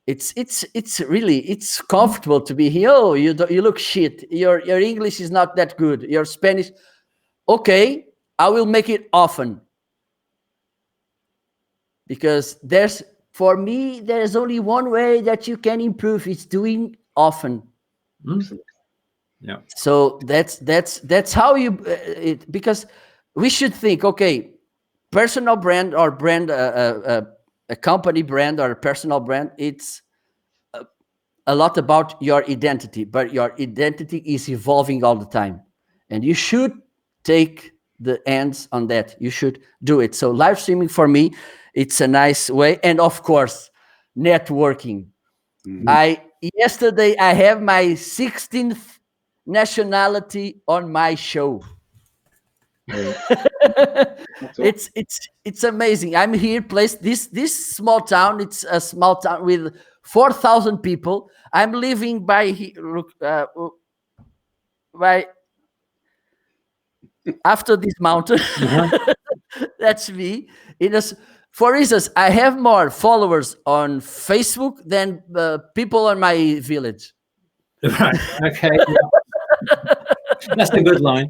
It's really comfortable to be here. "Oh, you look shit. Your English is not that good. Your Spanish, okay, I will make it often." Because for me, there's only one way that you can improve. It's doing often.
Yeah.
So that's how you because we should think, okay, personal brand or brand, a company brand or a personal brand, it's a lot about your identity, but your identity is evolving all the time, and you should take the hands on that. You should do it. So live streaming for me, it's a nice way. And of course, networking. Yesterday I have my 16th nationality on my show. It's amazing. I'm here placed this small town. It's a small town with 4,000 people. I'm living by after this mountain. That's me. For instance, I have more followers on Facebook than people on my village.
Right. Okay. That's a good line.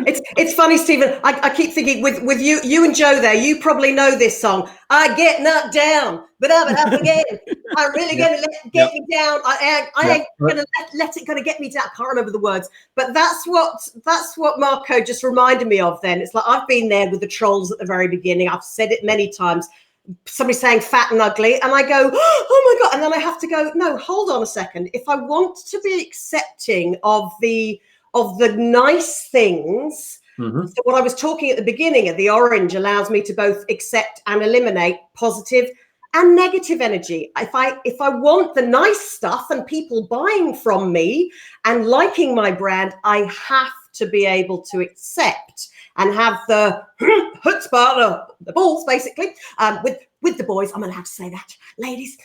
It's funny, Stephen. I keep thinking with you and Joe there. You probably know this song. "I get knocked down, but I'm up again. I'm really gonna get me down. I ain't gonna let it gonna get me down." I can't remember the words, but that's what Marco just reminded me of. Then it's like I've been there with the trolls at the very beginning. I've said it many times. Somebody saying fat and ugly, and I go, "Oh my God," and then I have to go, "No, hold on a second. If I want to be accepting of the nice things," so what I was talking at the beginning of the orange allows me to both accept and eliminate positive and negative energy. If I want the nice stuff and people buying from me and liking my brand, I have to be able to accept and have the chutzpah, the balls, basically, with the boys. I'm allowed to say that, ladies.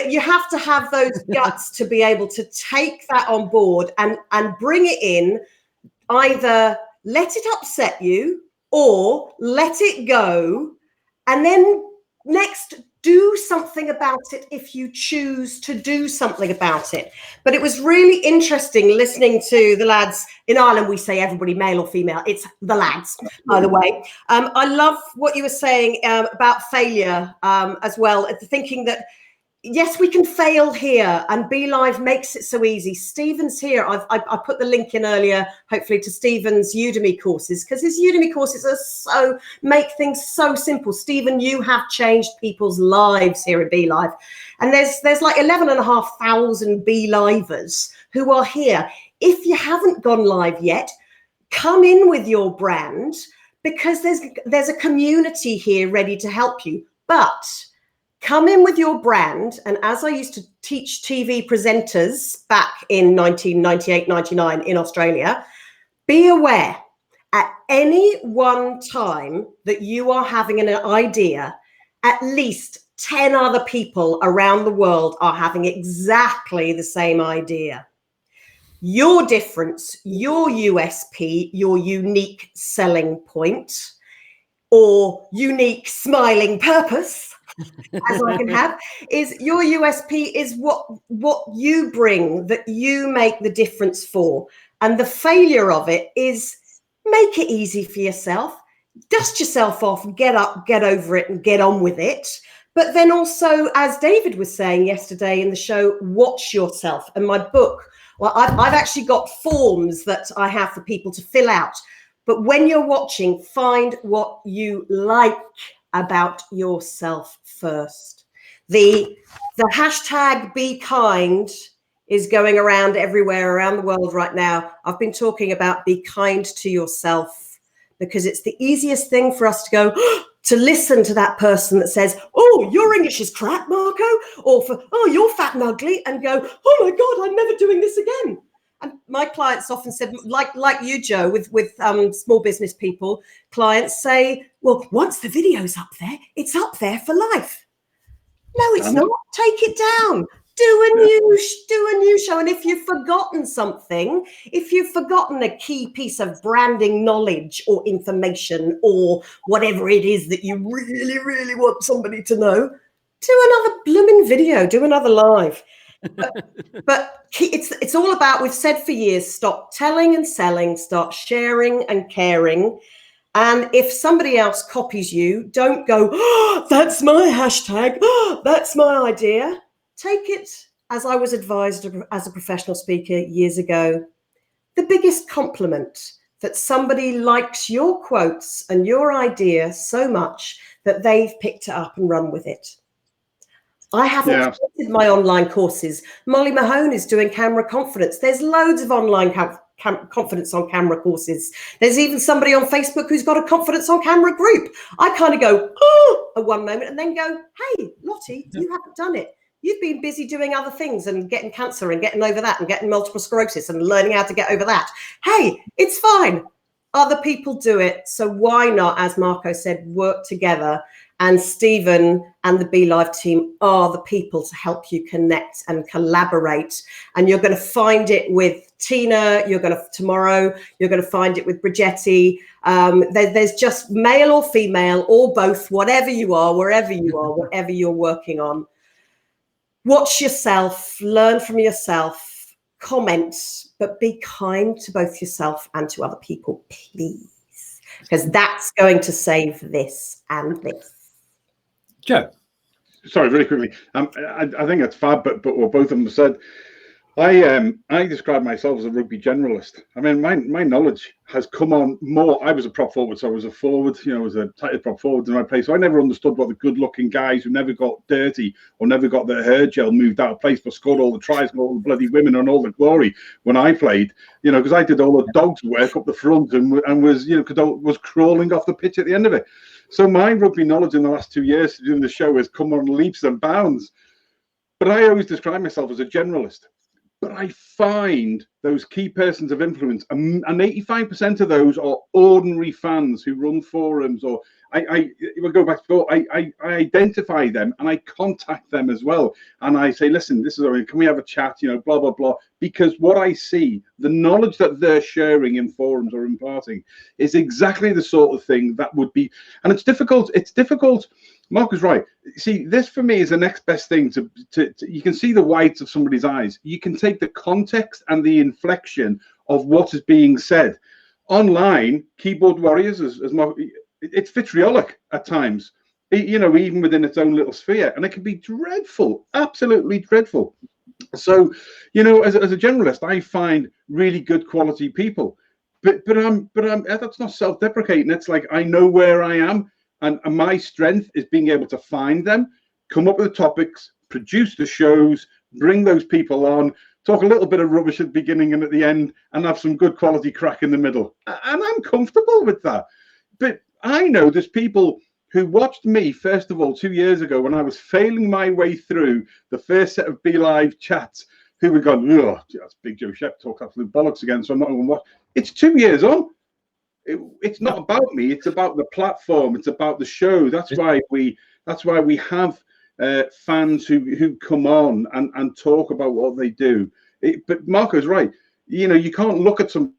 You have to have those guts to be able to take that on board and bring it in. Either let it upset you or let it go, and then next do something about it if you choose to do something about it. But it was really interesting listening to the lads. In Ireland, we say everybody, male or female. It's the lads, by the way. I love what you were saying about failure as well, thinking that yes, we can fail here, and Be.Live makes it so easy. Stephen's here. I put the link in earlier, hopefully, to Stephen's Udemy courses, because his Udemy courses make things so simple. Stephen, you have changed people's lives here at Be.Live, and there's like 11,500 Be.Livers who are here. If you haven't gone live yet, come in with your brand, because there's a community here ready to help you. But come in with your brand. And as I used to teach TV presenters back in 1998, 99 in Australia, be aware at any one time that you are having an idea, at least 10 other people around the world are having exactly the same idea. Your difference, your USP, your unique selling point, or unique smiling purpose, as I can have, is your USP is what you bring, that you make the difference for. And the failure of it is make it easy for yourself, dust yourself off, get up, get over it, and get on with it. But then also, as David was saying yesterday in the show, watch yourself. And my book, well, I've actually got forms that I have for people to fill out. But when you're watching, find what you like about yourself first. The hashtag be kind is going around everywhere around the world right now. I've been talking about be kind to yourself, because it's the easiest thing for us to go to listen to that person that says, oh, your English is crap, Marco, or oh, you're fat and ugly, and go, oh my God, I'm never doing this again. And my clients often said, like you, Joe, with small business people, clients say, well, once the video's up there, it's up there for life. No, it's not. Take it down. Do a new show. And if you've forgotten something, if you've forgotten a key piece of branding knowledge or information or whatever it is that you really, really want somebody to know, do another blooming video, do another live. But it's all about, we've said for years, stop telling and selling, start sharing and caring. And if somebody else copies you, don't go, oh, that's my hashtag, oh, that's my idea. Take it, as I was advised as a professional speaker years ago, the biggest compliment that somebody likes your quotes and your idea so much that they've picked it up and run with it. I haven't created my online courses. Molly Mahone is doing camera confidence. There's loads of online confidence on camera courses. There's even somebody on Facebook who's got a confidence on camera group. I kind of go, oh, at one moment and then go, hey, Lottie, you haven't done it. You've been busy doing other things and getting cancer and getting over that and getting multiple sclerosis and learning how to get over that. Hey, it's fine. Other people do it. So why not, as Marco said, work together? And Stephen and the Be.Live team are the people to help you connect and collaborate. And you're going to find it with Tina. Tomorrow, you're going to find it with Bridgetti. There's just male or female or both, whatever you are, wherever you are, whatever you're working on. Watch yourself, learn from yourself, comment, but be kind to both yourself and to other people, please, because that's going to save this and this.
Joe.
Sorry, really quickly. I think that's fab, but what both of them said. I describe myself as a rugby generalist. I mean, my knowledge has come on more. I was a prop forward, so I was a forward, I was a tight prop forward in my place. So I never understood what the good-looking guys who never got dirty or never got their hair gel moved out of place but scored all the tries and all the bloody women and all the glory when I played, because I did all the dogs work up the front and was, was crawling off the pitch at the end of it. So my rugby knowledge in the last 2 years doing the show has come on leaps and bounds. But I always describe myself as a generalist. But I find those key persons of influence, and 85% of those are ordinary fans who run forums, or I go back to I identify them and I contact them as well. And I say, listen, this is, can we have a chat, blah, blah, blah. Because what I see, the knowledge that they're sharing in forums or imparting is exactly the sort of thing that would be, and it's difficult. Mark is right. See, this for me is the next best thing to you can see the whites of somebody's eyes. You can take the context and the inflection of what is being said. Online, keyboard warriors, as Mark, it's vitriolic at times, even within its own little sphere. And it can be dreadful, absolutely dreadful. So, as a generalist, I find really good quality people. But I'm that's not self-deprecating. It's like I know where I am. And my strength is being able to find them, come up with the topics, produce the shows, bring those people on, talk a little bit of rubbish at the beginning and at the end, and have some good quality crack in the middle. And I'm comfortable with that. But I know there's people who watched me, first of all, 2 years ago when I was failing my way through the first set of Be.Live chats, who were going, oh, that's Big Joe Sheppard talk absolute bollocks again, so I'm not going to watch. It's 2 years on. It's not about me. It's about the platform. It's about the show. That's why we have fans who come on and talk about what they do. But Marco's right. You can't look at some.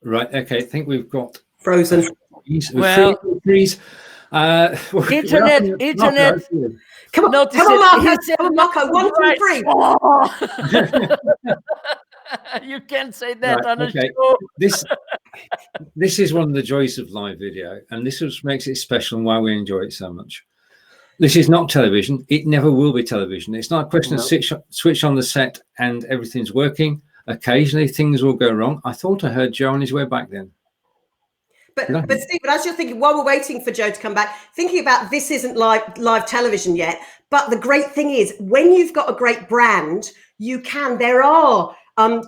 Right. Okay. I think we've got
frozen.
Well,
freeze.
Internet.
Come on, Marco. Come on, Marco. 1, 2, 3.
You can't say that
Right,
on a
okay.
show.
This is one of the joys of live video, and this is what makes it special and why we enjoy it so much. This is not television. It never will be television. It's not a question of switch on the set and everything's working. Occasionally things will go wrong. I thought I heard Joe on his way back then.
But Stephen, as you're thinking, while we're waiting for Joe to come back, thinking about this isn't live television yet, but the great thing is when you've got a great brand, there are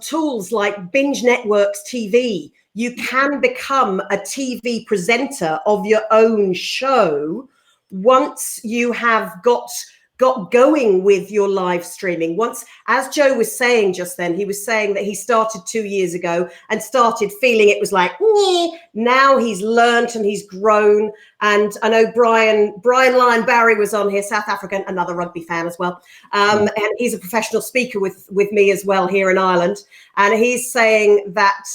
tools like Binge Networks TV. You can become a TV presenter of your own show once you have got going with your live streaming. Once, as Joe was saying just then, he was saying that he started 2 years ago and started feeling it was like, now he's learnt and he's grown. And I know Brian Lyon Barry was on here, South African, another rugby fan as well. And he's a professional speaker with me as well here in Ireland. And he's saying that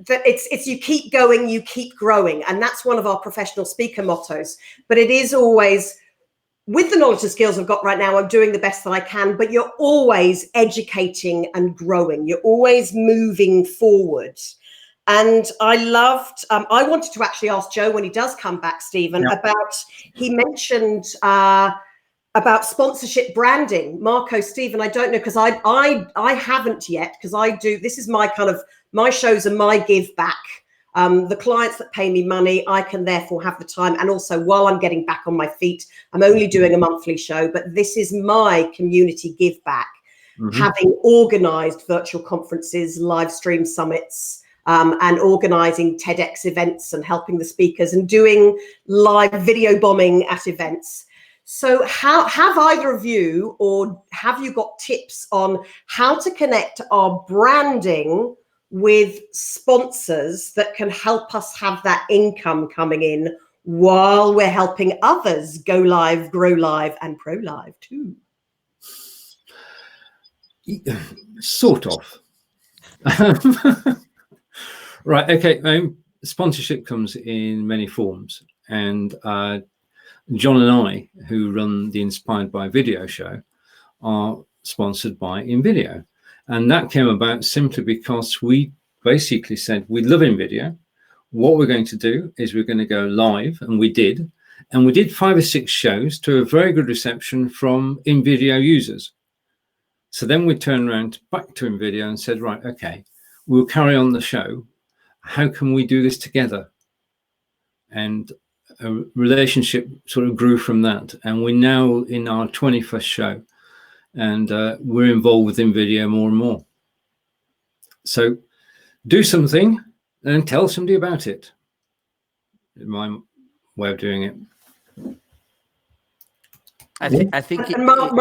it's you keep going, you keep growing. And that's one of our professional speaker mottos. But it is always, with the knowledge and skills I've got right now, I'm doing the best that I can, but you're always educating and growing. You're always moving forward. And I wanted to actually ask Joe when he does come back, Stephen, he mentioned about sponsorship branding. Marco, Stephen, I don't know, because I haven't yet, because this is my shows are my give back. The clients that pay me money, I can therefore have the time. And also while I'm getting back on my feet, I'm only doing a monthly show, but this is my community give back, having organized virtual conferences, live stream summits, and organizing TEDx events and helping the speakers and doing live video bombing at events. So have either of you, or have you got tips on how to connect our branding with sponsors that can help us have that income coming in while we're helping others go live, grow live, and pro live too?
Sort of. Right. Okay. Sponsorship comes in many forms, and John and I, who run the Inspired by Video show, are sponsored by InVideo. And that came about simply because we basically said we love InVideo. What we're going to do is we're going to go live, and we did. And we did 5 or 6 shows to a very good reception from InVideo users. So then we turned around back to InVideo and said, right, okay, we'll carry on the show. How can we do this together? And a relationship sort of grew from that. And we're now in our 21st show. And we're involved with InVideo more and more. So do something and tell somebody about it. My way of doing it.
I think.
And Marco,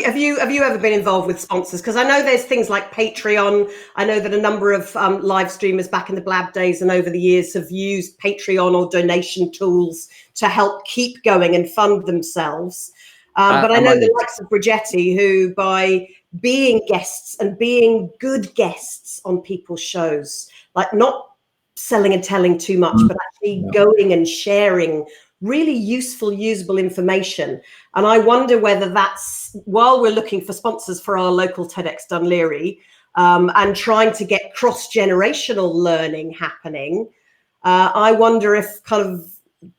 have you ever been involved with sponsors? Because I know there's things like Patreon. I know that a number of live streamers back in the Blab days and over the years have used Patreon or donation tools to help keep going and fund themselves. But I know the likes of Bridgetti, who by being guests and being good guests on people's shows, like not selling and telling too much, but actually going and sharing really useful, usable information. And I wonder whether that's, while we're looking for sponsors for our local TEDx Dunleary and trying to get cross-generational learning happening, I wonder if kind of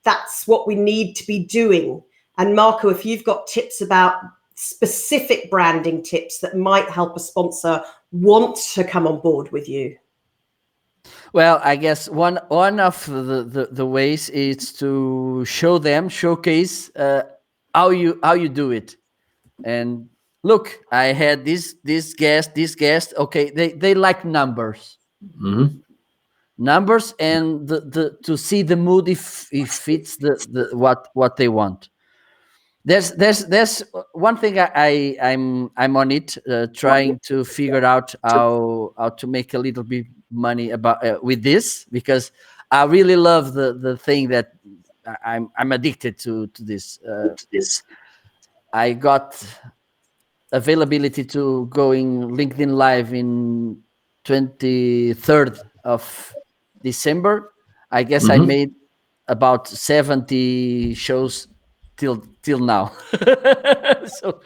that's what we need to be doing. And Marco, if you've got tips about specific branding tips that might help a sponsor want to come on board with you.
Well, I guess one of the ways is to showcase how you do it. And look, I had this guest. Okay, they like numbers. Numbers and to see the mood if it fits the what they want. There's one thing I'm on it, trying to figure out how to make a little bit money about with this, because I really love the thing that I'm addicted to this. I got availability to going LinkedIn Live in 23rd of December. I guess I made about 70 shows till now. So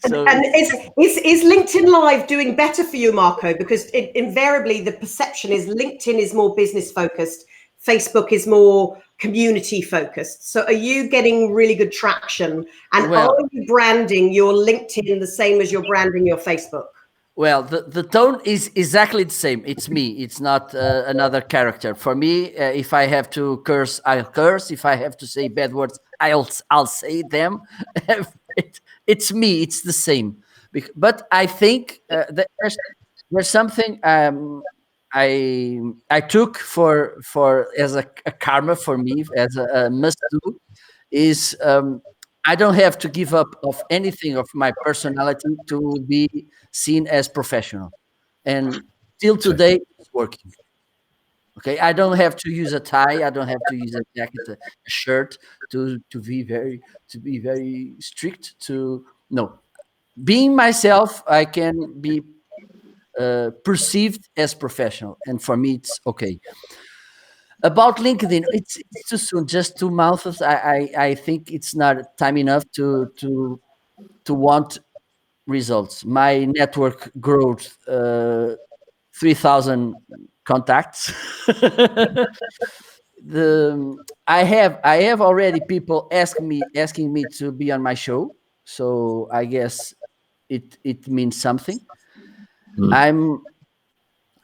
So
and is LinkedIn Live doing better for you, Marco? Because invariably the perception is LinkedIn is more business focused, Facebook is more community focused. So are you getting really good traction? And
Well,
are you branding your LinkedIn the same as you're branding your Facebook?
well, the tone is exactly the same. It's me. It's not another character. For me, if I have to curse, I'll curse. If I have to say bad words, I'll say them. It's me. It's the same. But I think that there's something I took for as a karma for me as a must do is I don't have to give up of anything of my personality to be seen as professional, and till today it's working. Okay, I don't have to use a tie. I don't have to use a jacket, a shirt to be very strict. To no, being myself, I can be perceived as professional, and for me it's okay. About LinkedIn, it's too soon. Just 2 months. I think it's not time enough to want results. My network growth 3,000 contacts. I have already people asking me to be on my show. So I guess it means something. I'm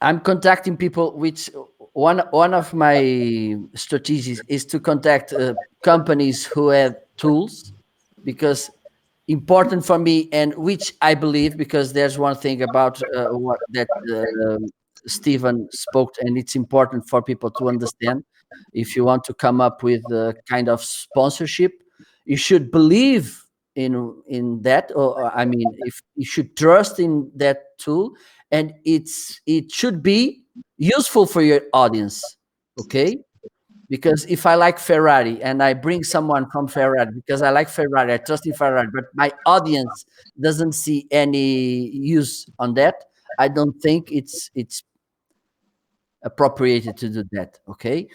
contacting people, which one of my strategies is to contact companies who have tools, because important for me, and which I believe, because there's one thing about what that Stephen spoke, and it's important for people to understand. If you want to come up with a kind of sponsorship, you should believe in that, or I mean, if you should trust in that tool, and it should be useful for your audience. Okay, because if I like Ferrari and I bring someone from Ferrari because I like Ferrari, I trust in Ferrari, but my audience doesn't see any use on that, I don't think it's appropriated to do that. Okay,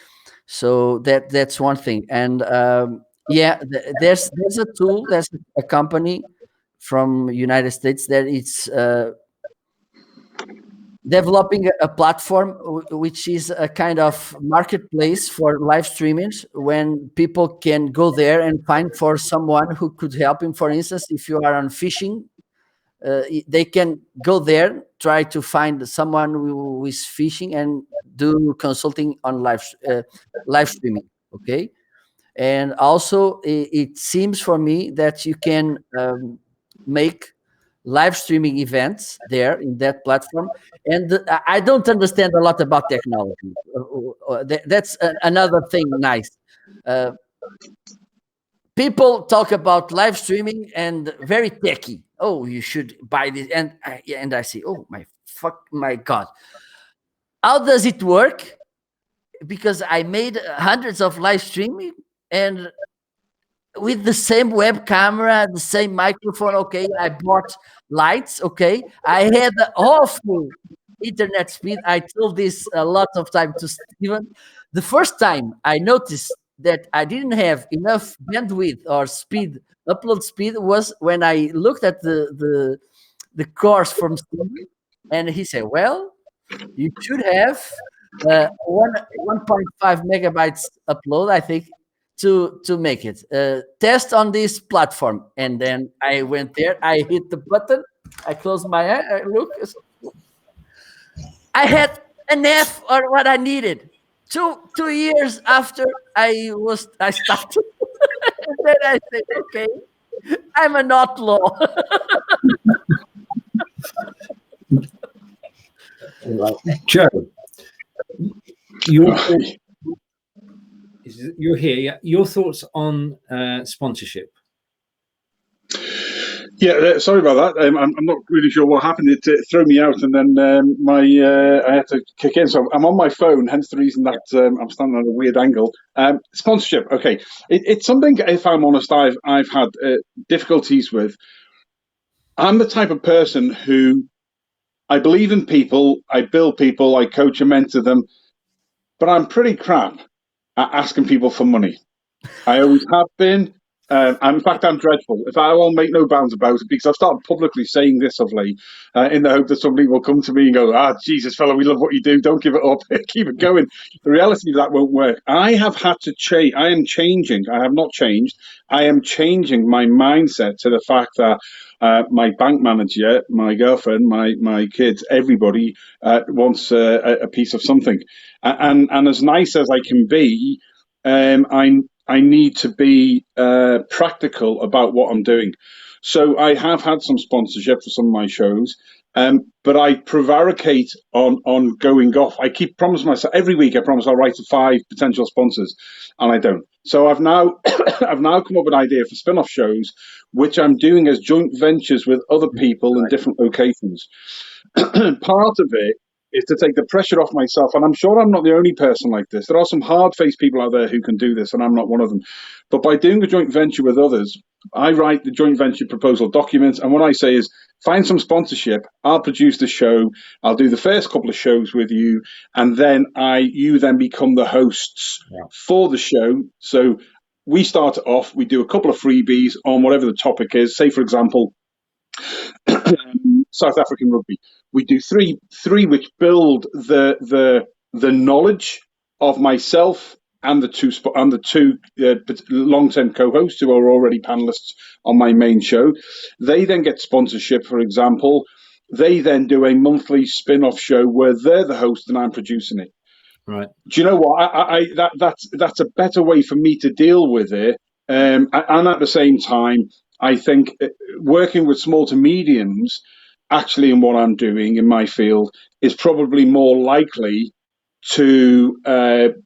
so that's one thing. And yeah, there's a tool, there's a company from United States that it's developing a platform which is a kind of marketplace for live streamers, when people can go there and find for someone who could help him. For instance, if you are on fishing, they can go there, try to find someone who is fishing and do consulting on live streaming. Okay, and also it seems for me that you can make live streaming events there in that platform. And I don't understand a lot about technology. That's another thing nice. People talk about live streaming and very techy. Oh, you should buy this, and I say, oh my God, how does it work? Because I made hundreds of live streaming, and with the same web camera, the same microphone. Okay, I bought lights. Okay, I had awful internet speed. I told this a lot of time to Steven. The first time I noticed that I didn't have enough bandwidth or speed, upload speed, was when I looked at the course from Steven, and he said, "Well, you should have 1.5 megabytes upload, I think, to make it. Test on this platform." And then I went there, I hit the button, I closed my eye, I look, I had an F or what I needed. 2 years after I started. And then I said, okay, I'm an outlaw.
Joe, you're here. Yeah. Your thoughts on sponsorship?
Yeah, sorry about that. I'm not really sure what happened. It threw me out, and then I had to kick in. So I'm on my phone, hence the reason that I'm standing at a weird angle. Sponsorship, okay. It's something, if I'm honest, I've had difficulties with. I'm the type of person who, I believe in people, I build people, I coach and mentor them, but I'm pretty crap at asking people for money. I always have been. And in fact, I'm dreadful. If I won't make no bounds about it, because I've started publicly saying this of late, in the hope that somebody will come to me and go, Jesus, fella, we love what you do. Don't give it up. Keep it going. The reality of that won't work. I have had to change. I am changing. I have not changed. I am changing my mindset to the fact that my bank manager, my girlfriend, my kids, everybody wants a piece of something. And as nice as I can be, I need to be practical about what I'm doing. So I have had some sponsorship for some of my shows, but I prevaricate on going off. I keep promising myself every week. I promise I'll write to 5 potential sponsors, and I don't. So I've now come up with an idea for spin-off shows, which I'm doing as joint ventures with other people in different locations. Part of it is to take the pressure off myself. And I'm sure I'm not the only person like this. There are some hard-faced people out there who can do this, and I'm not one of them. But by doing a joint venture with others, I write the joint venture proposal documents. And what I say is, find some sponsorship. I'll produce the show. I'll do the first couple of shows with you. And then you then become the hosts for the show. So we start off, we do a couple of freebies on whatever the topic is. Say, for example, South African rugby. We do three which build the knowledge of myself and the two long-term co-hosts who are already panelists on my main show. They then get sponsorship, for example. They then do a monthly spin-off show where they're the host and I'm producing it.
Right.
Do you know what? That's a better way for me to deal with it. And at the same time, I think working with small to mediums, actually in what I'm doing in my field, is probably more likely to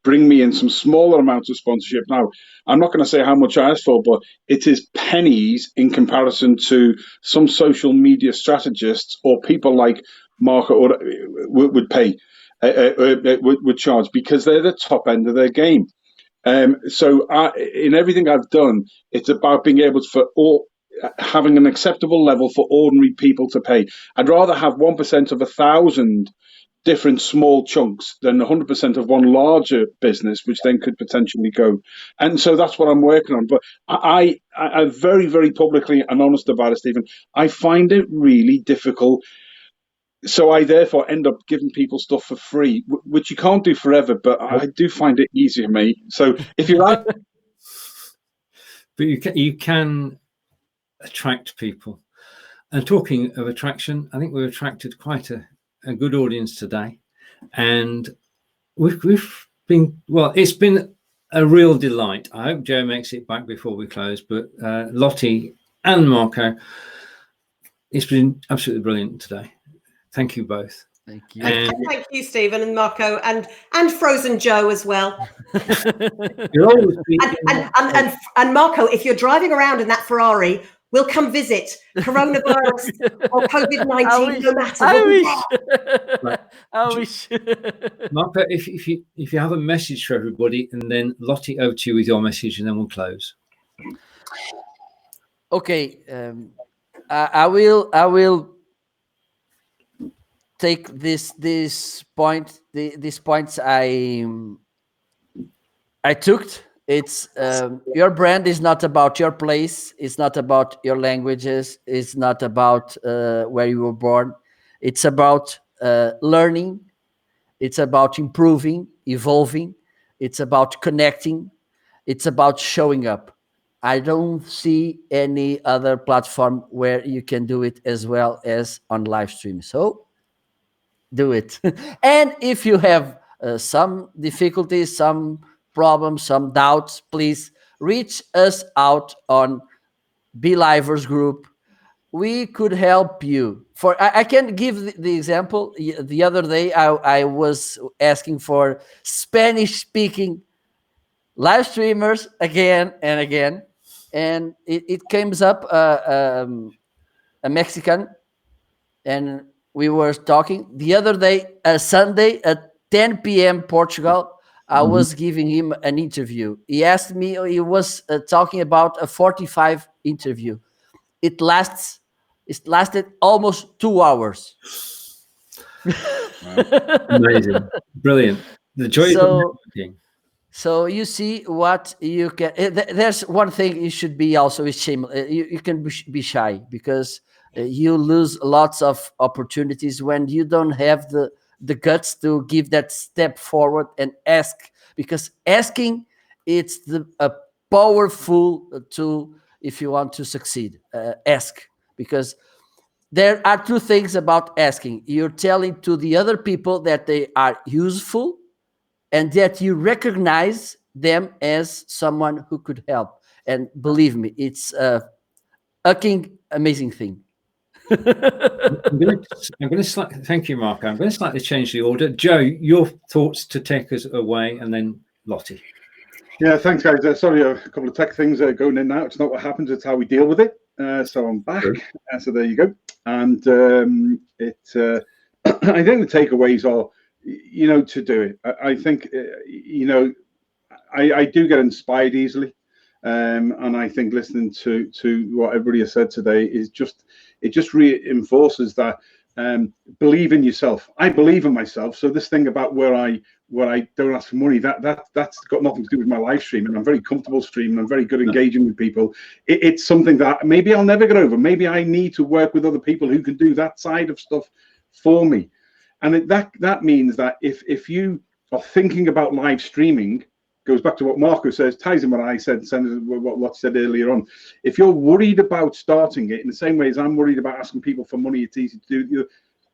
bring me in some smaller amounts of sponsorship. Now, I'm not going to say how much I asked for, but it is pennies in comparison to some social media strategists or people like Marco would pay, would charge, because they're the top end of their game. So in everything I've done, it's about being able to, having an acceptable level for ordinary people to pay. I'd rather have 1% of 1,000 different small chunks than 100% of one larger business, which then could potentially go. And so that's what I'm working on. But I'm very, very publicly and honest about it, Stephen. I find it really difficult. So I therefore end up giving people stuff for free, which you can't do forever, but I do find it easier, mate. So if you like...
But you can attract people. And talking of attraction, I think we've attracted quite a good audience today. And we've been, well, it's been a real delight. I hope Joe makes it back before we close, but Lottie and Marco, it's been absolutely brilliant today. Thank you both.
Thank you.
And thank you, Stephen and Marco, and Frozen Joe as well.
You'll always be
and Marco, if you're driving around in that Ferrari, we'll come visit. Coronavirus or COVID-19, no matter.
I wish.
Marco, if you have a message for everybody, and then Lottie, over to you with your message, and then we'll close.
Okay, I will take these points I took. It's your brand is not about your place. It's not about your languages. It's not about where you were born. It's about learning. It's about improving, evolving. It's about connecting. It's about showing up. I don't see any other platform where you can do it as well as on live stream. So do it. And if you have some difficulties, some problems, some doubts, please reach us out on Be.Livers group. We could help you. I can give the example. The other day, I was asking for Spanish-speaking live streamers again and again, and it comes up a Mexican, and we were talking the other day, a Sunday at 10 p.m. Portugal. I was giving him an interview. He asked me, he was talking about a 45 interview. It lasted almost 2 hours.
Wow. Amazing. Brilliant. The joy of networking.
So you see what you can. There's one thing you should be also is shame. You can be shy because you lose lots of opportunities when you don't have the guts to give that step forward and ask. Because asking, it's a powerful tool if you want to succeed. Ask, because there are two things about asking. You're telling to the other people that they are useful, and that you recognize them as someone who could help. And believe me, it's a fucking amazing thing.
I'm going to thank you, Marco. I'm going to slightly change the order. Joe, your thoughts to take us away, and then Lottie.
Yeah, thanks, guys. Sorry, a couple of tech things going in and out. It's not what happens; it's how we deal with it. So I'm back. So there you go. And I think the takeaways are, to do it. I think, I do get inspired easily. And I think listening to what everybody has said today is it just reinforces that believe in yourself. I believe in myself. So this thing about where I don't ask for money, that's got nothing to do with my live stream, and I'm very comfortable streaming. I'm very good engaging with people. It's something that maybe I'll never get over. Maybe I need to work with other people who can do that side of stuff for me. And that means that if you are thinking about live streaming, goes back to what Marco says, ties in what I said, what Lottie said earlier on. If you're worried about starting it in the same way as I'm worried about asking people for money, it's easy to do.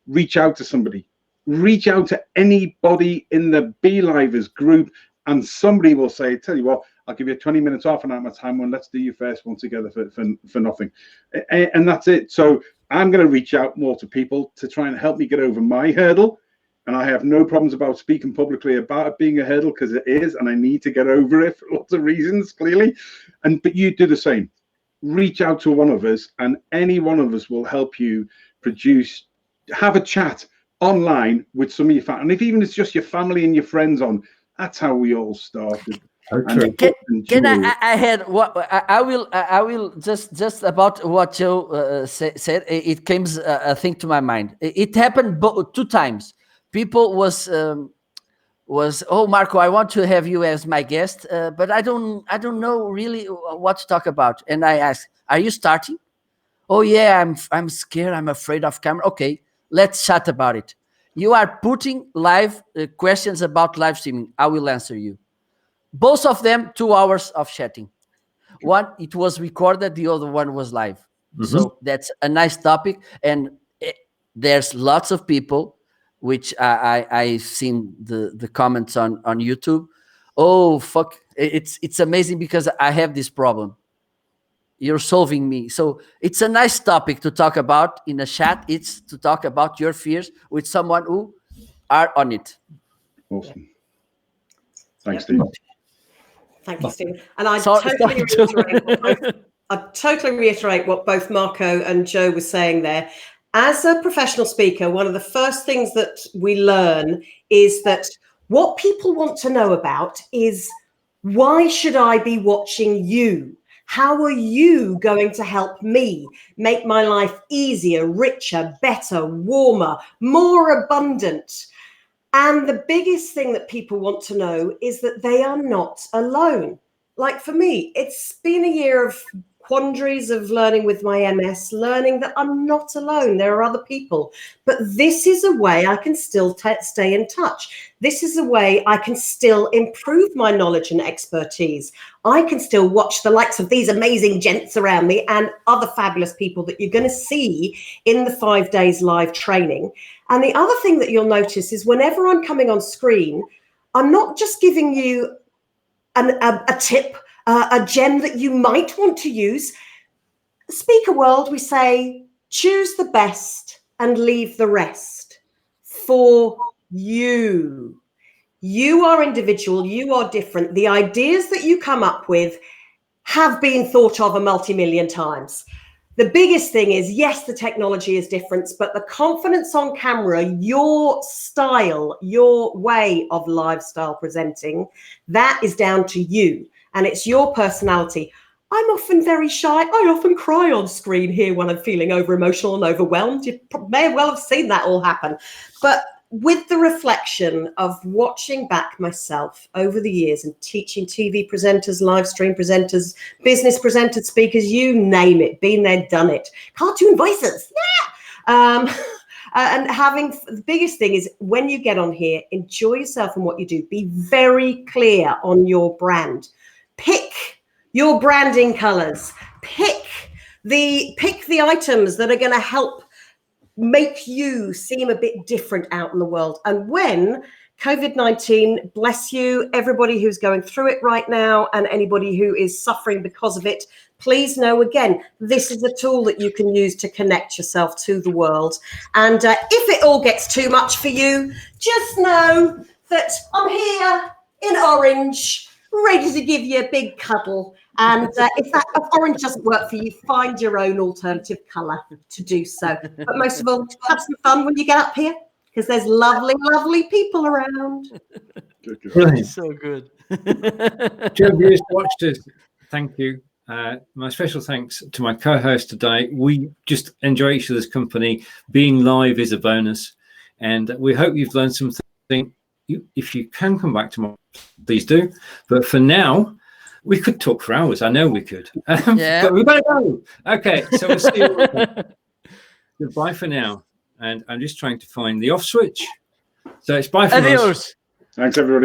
Reach out to somebody. Reach out to anybody in the Be.Livers group, and somebody will say, tell you what, I'll give you 20 minutes off an hour of my time, and let's do your first one together for nothing. And that's it. So I'm going to reach out more to people to try and help me get over my hurdle. And I have no problems about speaking publicly about it being a hurdle, because it is, and I need to get over it for lots of reasons, clearly. But you do the same. Reach out to one of us, and any one of us will help you have a chat online with some of your family. And if even it's just your family and your friends on, that's how we all started.
Can I had what I will just about what Joe said. It came a thing to my mind. It happened two times. People was oh, Marco, I want to have you as my guest, but I don't know really what to talk about. And I asked, are you starting? Oh yeah, I'm scared. I'm afraid of camera. Okay, let's chat about it. You are putting live questions about live streaming. I will answer you. Both of them 2 hours of chatting. One, it was recorded. The other one was live. Mm-hmm. So that's a nice topic. And there's lots of people, which I've seen the comments on YouTube. Oh, fuck. It's amazing because I have this problem. You're solving me. So it's a nice topic to talk about in a chat. It's to talk about your fears with someone who are on it.
Awesome. Thanks, Steve.
Thank you, Steve. And I totally reiterate what both Marco and Joe were saying there. As a professional speaker, one of the first things that we learn is that what people want to know about is, why should I be watching you? How are you going to help me make my life easier, richer, better, warmer, more abundant? And the biggest thing that people want to know is that they are not alone. Like for me, it's been a year of quandaries of learning with my MS, learning that I'm not alone. There are other people. But this is a way I can still stay in touch. This is a way I can still improve my knowledge and expertise. I can still watch the likes of these amazing gents around me and other fabulous people that you're going to see in the 5 days live training. And the other thing that you'll notice is whenever I'm coming on screen, I'm not just giving you a tip, a gem that you might want to use. Speaker world, we say, choose the best and leave the rest for you. You are individual, you are different. The ideas that you come up with have been thought of a multi-million times. The biggest thing is, yes, the technology is different, but the confidence on camera, your style, your way of lifestyle presenting, that is down to you. And it's your personality. I'm often very shy. I often cry on screen here when I'm feeling over emotional and overwhelmed. You may well have seen that all happen. But with the reflection of watching back myself over the years and teaching TV presenters, live stream presenters, business presenters, speakers, you name it, been there, done it, cartoon voices, and having the biggest thing is when you get on here, enjoy yourself and what you do. Be very clear on your brand. Pick your branding colors. Pick the items that are going to help make you seem a bit different out in the world. And when COVID-19, bless you, everybody who's going through it right now and anybody who is suffering because of it, please know, again, this is a tool that you can use to connect yourself to the world. And if it all gets too much for you, just know that I'm here in orange, ready to give you a big cuddle. And if orange doesn't work for you, find your own alternative colour to do so. But most of all, have some fun when you get up here, because there's lovely, lovely people around.
Brilliant.
So good.
Joe, viewers, watched us. Thank you. My special thanks to my co-host today. We just enjoy each other's company. Being live is a bonus, and we hope you've learned something. If you can come back tomorrow, please do. But for now, we could talk for hours. I know we could.
Yeah.
But we better go. Okay, so we'll see you. Goodbye for now. And I'm just trying to find the off switch. So it's bye for us.
Adios.
Thanks, everybody.